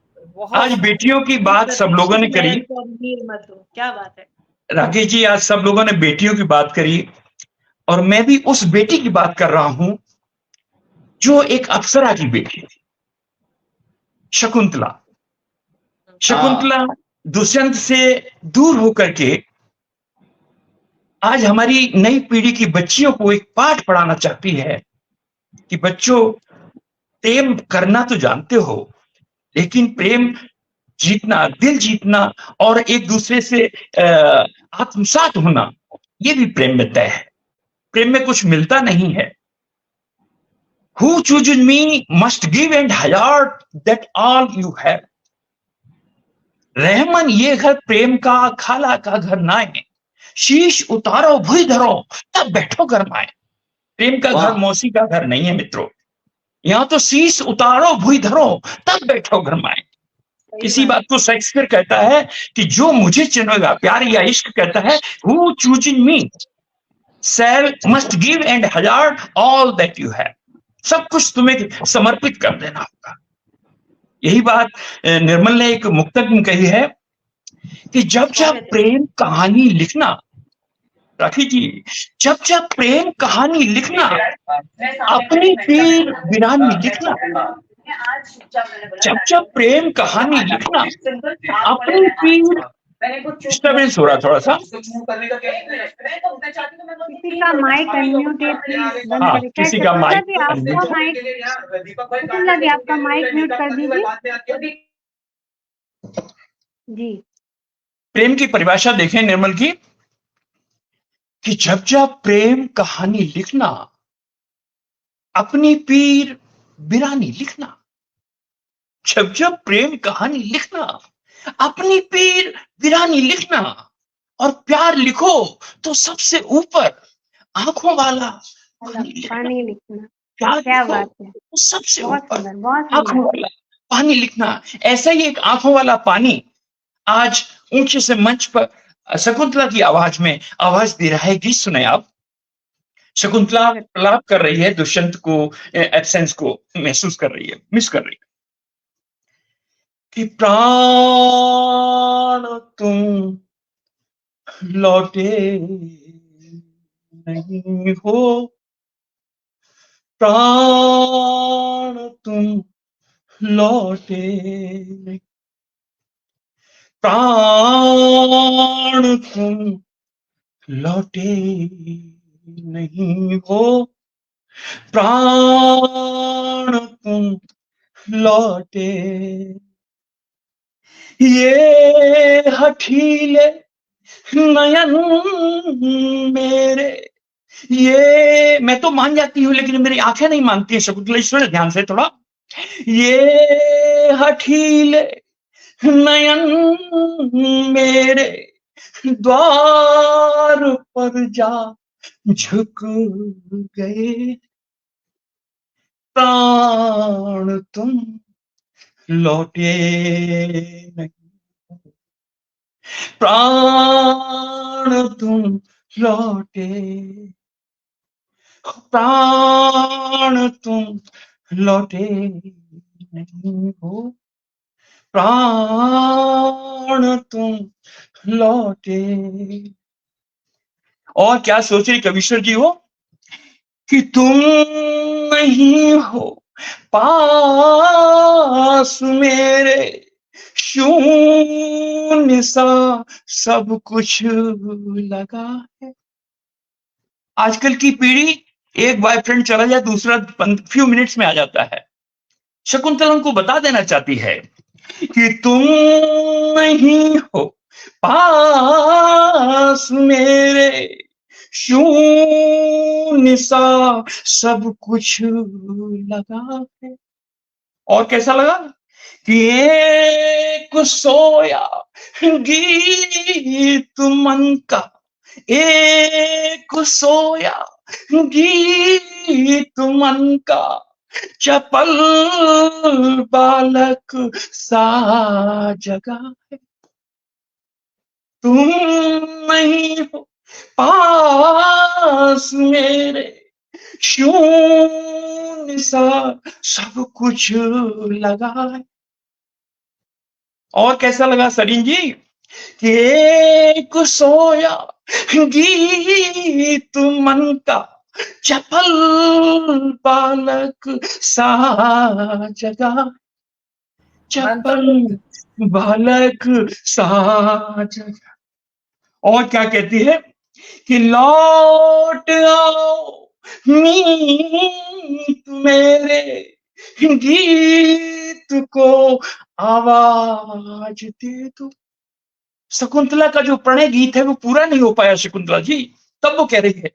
आज बेटियों की बात सब लोगों ने करी, क्या बात है राकेश जी, आज सब लोगों ने बेटियों की बात करी, और मैं भी उस बेटी की बात कर रहा हूं जो एक अप्सरा की बेटी थी, शकुंतला। शकुंतला दुष्यंत से दूर होकर के आज हमारी नई पीढ़ी की बच्चियों को एक पाठ पढ़ाना चाहती है कि बच्चों, प्रेम करना तो जानते हो, लेकिन प्रेम जीतना, दिल जीतना और एक दूसरे से आत्मसात होना, ये भी प्रेम में तय है। प्रेम में कुछ मिलता नहीं है। Who chooses me must give and hazard that all you have. Rahman ये घर प्रेम का, खाला का घर नाए, शीश उतारो भुई धरो तब बैठो गरमाए। प्रेम का घर मौसी का घर नहीं है मित्रों, यहाँ तो शीश उतारो भुई धरो तब बैठो गरमाए। इसी बात को शेक्सपियर कहता है कि जो मुझे चुनेगा, प्यार या इश्क कहता है, Who chooses me must give and hazard all that you have. सब कुछ तुम्हें समर्पित कर देना होगा। यही बात निर्मल ने एक मुक्तक में कही है कि जब जब प्रेम कहानी लिखना, राखी जी, जब जब प्रेम कहानी लिखना, अपनी पीर वीरानी लिखना, जब जब प्रेम कहानी लिखना, अपनी पीर। डिस्टर्बेंस हो रहा थोड़ा सा, किसी का माइक अनम्यूट है प्लीज बंद करें। किसी का माइक, आपका माइक म्यूट कर दीजिए जी। प्रेम की परिभाषा देखें निर्मल की, कि जब जब प्रेम कहानी लिखना, अपनी पीर बिरानी लिखना, जब जब प्रेम कहानी लिखना, अपनी पीर बिरानी लिखना, और प्यार लिखो तो सबसे ऊपर आंखों वाला पानी लिखना। प्यार क्या लिखो बात है, तो सबसे बहुत ऊपर सुंदर, बहुत आंखों सुंदर। वाला पानी लिखना। ऐसा ही एक आंखों वाला पानी आज ऊंचे से मंच पर शकुंतला की आवाज में आवाज दे रहा है। गीत सुने आप। शकुंतला प्रलाप कर रही है, दुष्यंत को एब्सेंस को महसूस कर रही है, मिस कर रही है कि प्राण तुम लौटे नहीं हो, प्राण तुम लौटे नहीं, प्राण तुम लौटे नहीं हो, प्राण तुम लौटे। ये हठीले नयन मेरे, ये मैं तो मान जाती हूँ लेकिन मेरी आंखें नहीं मानती है। शकुंतला ईश्वर ध्यान से थोड़ा। ये हठीले नयन मेरे द्वार पर जा झुक गए, प्राण तुम लौटे नहीं, प्राण तुम लौटे, प्राण तुम लौटे नहीं हो, प्राण तुम लौटे। और क्या सोच रही कविश्वर जी हो कि तुम नहीं हो पास मेरे, शून्य सा सब कुछ लगा है। आजकल की पीढ़ी एक बॉयफ्रेंड चला जाए दूसरा फ्यू मिनट्स में आ जाता है। शकुंतला उनको बता देना चाहती है कि तुम नहीं हो पास मेरे, शून्य सा सब कुछ लगा है। और कैसा लगा कि एक सोया गीत मन का, एक सोया गीत मन का, चपल बालक सा जगा है। तुम नहीं हो पास मेरे, शून्य सा सब कुछ लगा है। और कैसा लगा सरीन जी कि एक सोया गीत मन का, चपल बालक सा जगा, चपल बालक सा जगा। और क्या कहती है कि लौट आओ मीत मेरे, गीत को आवाज दे दो। शकुंतला का जो प्रणय गीत है वो पूरा नहीं हो पाया शकुंतला जी, तब वो कह रही है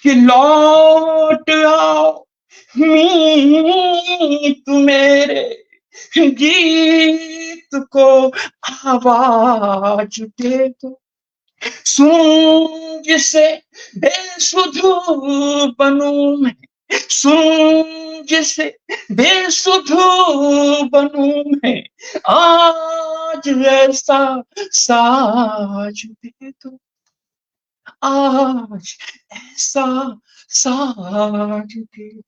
कि लौट आओ मीत मेरे, गीत को आवाज दे दो। सुन जिसे बेसुध बनूं मैं, सुन जिसे बेसुध बनूं मैं, आज ऐसा साज दे दो, आज ऐसा साज दे दो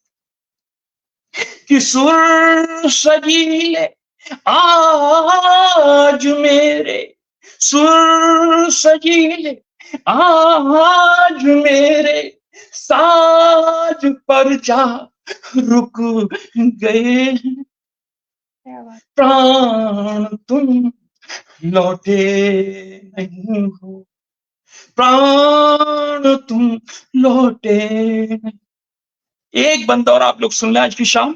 कि सुर सजीले आज मेरे, सुर सजीले आज मेरे, साज पर जा रुक गए, प्राण तुम लौटे नहीं हो, प्राण तुम लौटे नहीं। एक बंद और आप लोग सुन लें आज की शाम।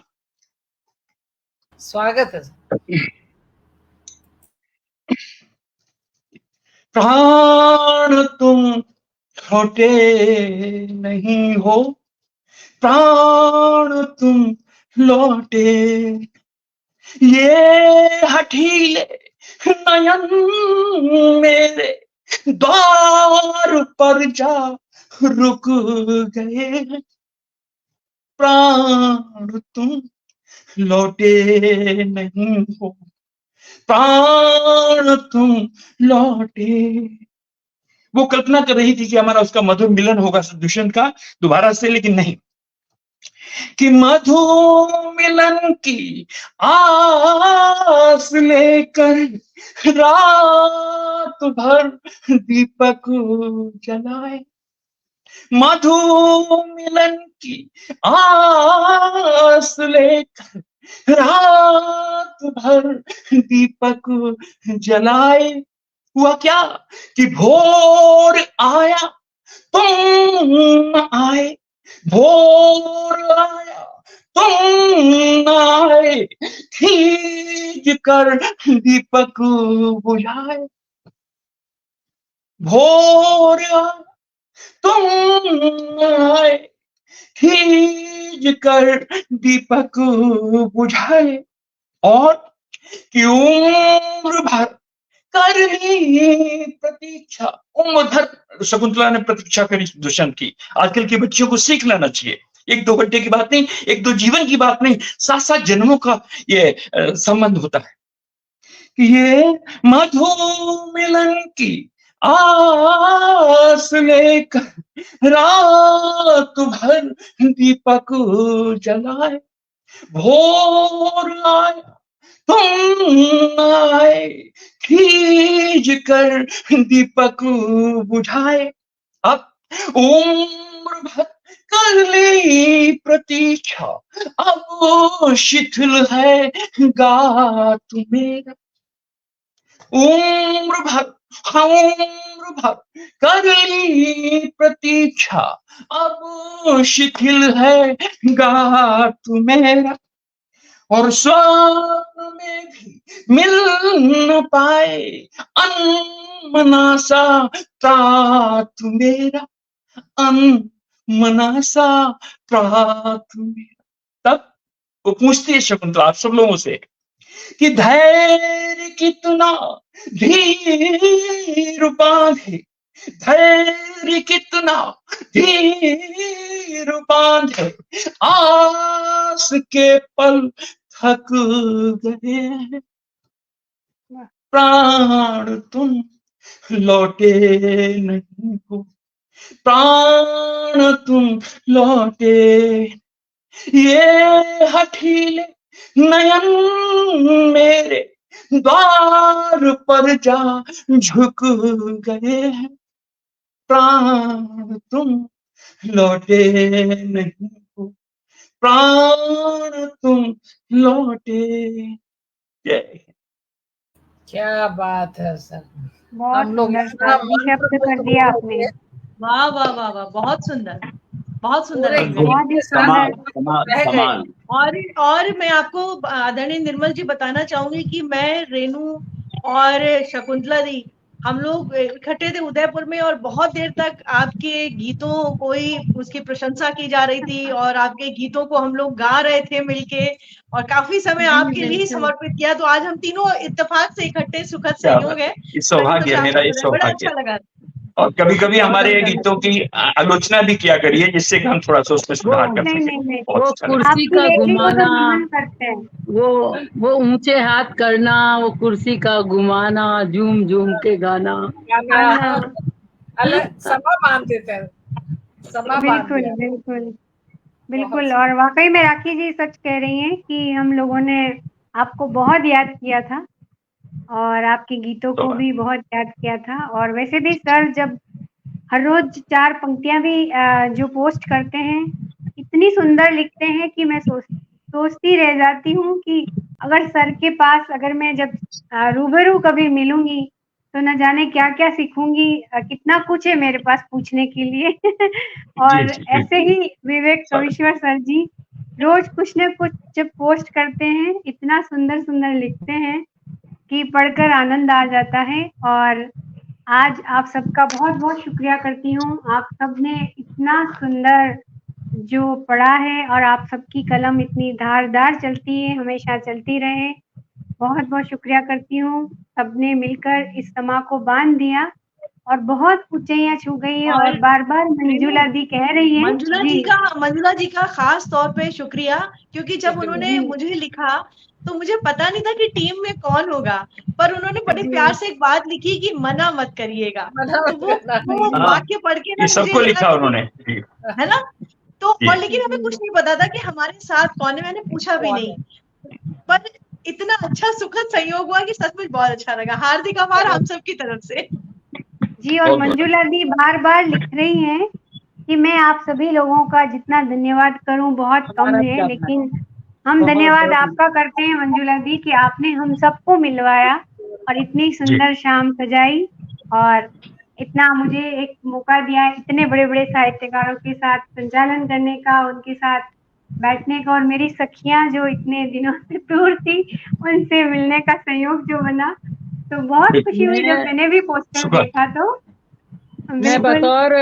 स्वागत है। प्राण तुम लौटे नहीं हो, प्राण तुम लौटे, ये हठीले नयन मेरे द्वार पर जा रुक गए, प्राण तुम लौटे नहीं हो, प्राण तुम लौटे। वो कल्पना कर रही थी कि हमारा उसका मधुर मिलन होगा दुष्यंत का दोबारा से, लेकिन नहीं, कि मधुर मिलन की आस लेकर रात भर दीपक जलाए, मधुर मिलन की आस लेकर रात भर दीपक जलाए। हुआ क्या कि भोर आया तुम आए, भोर आया तुम आए, खींच कर दीपक बुझाए, भोर आया तुम आए, खींच कर दीपक बुझाए, और कि उम्र भर करनी प्रतीक्षा, उम्र भर शकुंतला ने प्रतीक्षा करी दुष्यंत की। आजकल के बच्चियों को सीख लेना चाहिए, 1-2 घंटे की बात नहीं, 1-2 जीवन की बात नहीं, 7-7 जन्मों का ये संबंध होता है। ये मधुर मिलन की आस लेकर रात भर दीपक जलाए, भोर आया तुम आए, खींच कर दीपक बुझाए। अब उम्र भर कर ली प्रतीक्षा, अब शिथिल है गात मेरा, उम्र भर, हाँ उम्र भर कर ली प्रतीक्षा, अब शिथिल है गात मेरा, और स्वप्न में भी मिल न पाए अनमना सा त्रात मेरा, अनमना सा त्रात मेरा। तब वो पूछती है शकुंतला आप सब लोगों से कि धैर्य कितना धीर बांधे, धैर्य कितना धीर बांधे, आस के पल थक गए, प्राण तुम लौटे नहीं हो, प्राण तुम लौटे, ये हठीले नयन मेरे द्वार पर जा झुक गए हैं, प्राण तुम लौटे नहीं हो, प्राण तुम लौटे। क्या बात है सर, बहुत शब्द कर दिया आपने। वाह वाह वाह वाह, बहुत सुंदर, बहुत सुंदर, कमाल। और मैं आपको आदरणीय निर्मल जी बताना चाहूंगी कि मैं, रेनू और शकुंतला दी, हम लोग इकट्ठे थे उदयपुर में, और बहुत देर तक आपके गीतों को ही उसकी प्रशंसा की जा रही थी, और आपके गीतों को हम लोग गा रहे थे मिलके, और काफी समय आपके लिए समर्पित किया। तो आज हम तीनों इत्तेफाक से इकट्ठे, सुखद संयोग है, सौभाग्य है मेरा, बड़ा अच्छा लगा। और कभी कभी हमारे गीतों की आलोचना भी किया करिए, जिससे कि हम थोड़ा सा उसमें सुधार कर सकें। वो कुर्सी का घुमाना, वो ऊंचे हाथ करना, वो कुर्सी का घुमाना, झूम झूम के गाना, समा मान देते हैं, समा बिल्कुल बिल्कुल बिल्कुल। और वाकई में राखी जी सच कह रही हैं कि हम लोगों ने आपको बहुत याद किया था, और आपके गीतों को भी बहुत याद किया था। और वैसे भी सर जब हर रोज 4 पंक्तियां भी जो पोस्ट करते हैं, इतनी सुंदर लिखते हैं कि मैं सोचती रह जाती हूँ कि अगर सर के पास, अगर मैं जब रूबरू कभी मिलूंगी तो न जाने क्या क्या सीखूंगी, कितना कुछ है मेरे पास पूछने के लिए। और ऐसे ही विवेक कविश्वर सर जी रोज कुछ न कुछ जब पोस्ट करते हैं, इतना सुंदर सुंदर लिखते हैं कि पढ़कर आनंद आ जाता है। और आज आप सबका बहुत बहुत शुक्रिया करती हूँ, आप सबने इतना सुंदर जो पढ़ा है और आप सबकी कलम इतनी धारदार चलती है, हमेशा चलती रहे। बहुत बहुत शुक्रिया करती हूँ, सबने मिलकर इस समा को बांध दिया और बहुत ऊंचाइयां छू गई है। और बार बार मंजुला दी कह रही है, मंजुला जी का खास तौर पे शुक्रिया, क्योंकि जब उन्होंने मुझे लिखा तो मुझे पता नहीं था कि टीम में कौन होगा, पर उन्होंने बड़े प्यार से एक बात लिखी कि मना मत करिएगा। तो वो वाक्य पढ़ के ना सबको लिखा उन्होंने, है ना। तो और लेकिन हमें कुछ नहीं पता था कि हमारे साथ कौन है, मैंने पूछा भी नहीं, पर इतना अच्छा सुखद संयोग हुआ कि सचमुच बहुत अच्छा लगा। हार्दिक आभार हम सब की तरफ से जी। और मंजुला दी बार बार लिख रही हैं कि मैं आप सभी लोगों का जितना धन्यवाद करूं बहुत कम है, लेकिन हम धन्यवाद आपका करते हैं मंजुला दी कि आपने हम सबको मिलवाया और इतनी सुंदर शाम सजाई और इतना मुझे एक मौका दिया इतने बड़े बड़े साहित्यकारों के साथ संचालन करने का, उनके साथ बैठने का, और मेरी सखियां जो इतने दिनों से दूर थी उनसे मिलने का संयोग जो बना, तो बहुत खुशी हुई जब मैंने भी पोस्टर देखा। तो मैं बतौर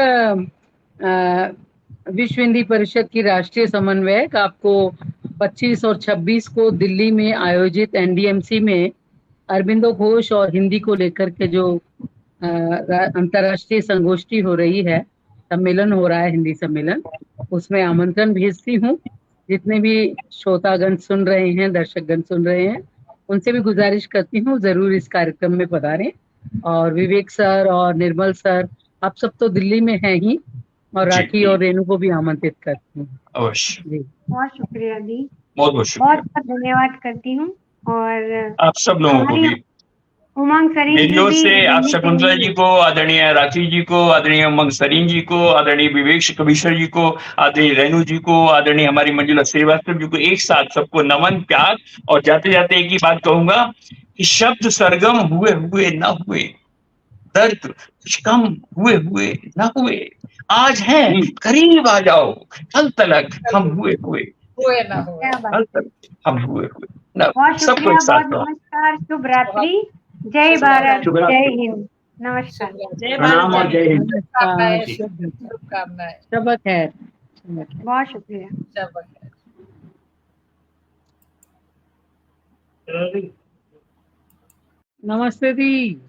विश्व हिंदी परिषद की राष्ट्रीय समन्वयक आपको 25 और 26 को दिल्ली में आयोजित एनडीएमसी में अरबिंदो घोष और हिंदी को लेकर के जो अंतर्राष्ट्रीय संगोष्ठी हो रही है, सम्मेलन हो रहा है, हिंदी सम्मेलन, उसमें आमंत्रण भेजती हूँ। जितने भी श्रोतागण सुन रहे हैं, दर्शकगण सुन रहे हैं, उनसे भी गुजारिश करती हूँ जरूर इस कार्यक्रम में पधारें। और विवेक सर और निर्मल सर, आप सब तो दिल्ली में हैं ही, और राखी और रेणु को भी आमंत्रित करती हूँ। अवश्य। जी, बहुत शुक्रिया दी, बहुत बहुत शुक्रिया, बहुत धन्यवाद करती हूँ। और आप सब लोगों को भी, उमंग सरीन मेरी ओर से आप शकुंतला जी को, आदरणीय राखी जी को, आदरणीय उमंग सरीन जी को, आदरणीय विवेक कबीर जी को, आदरणीय रेणु जी को, आदरणीय हमारी मंजुला श्रीवास्तव जी को, एक साथ सबको नमन, प्यार। और जाते जाते एक ही बात कहूंगा कि शब्द सरगम हुए हुए न हुए, दर्द कुछ कम हुए हुए न हुए, आज है करीब आ जाओ, कल तलक हम हुए हुए ना हुए, कल तलक हम हुए हुए। बहुत सबको एक शुक्रिया, साथ बहुत नमस्कार, शुभ रात्रि, जय भारत, जय हिंद, नमस्कार, जय भारत, और जय हिंद, शुभकामनाएं, शब खैर, बहुत शुक्रिया। नमस्ते दी।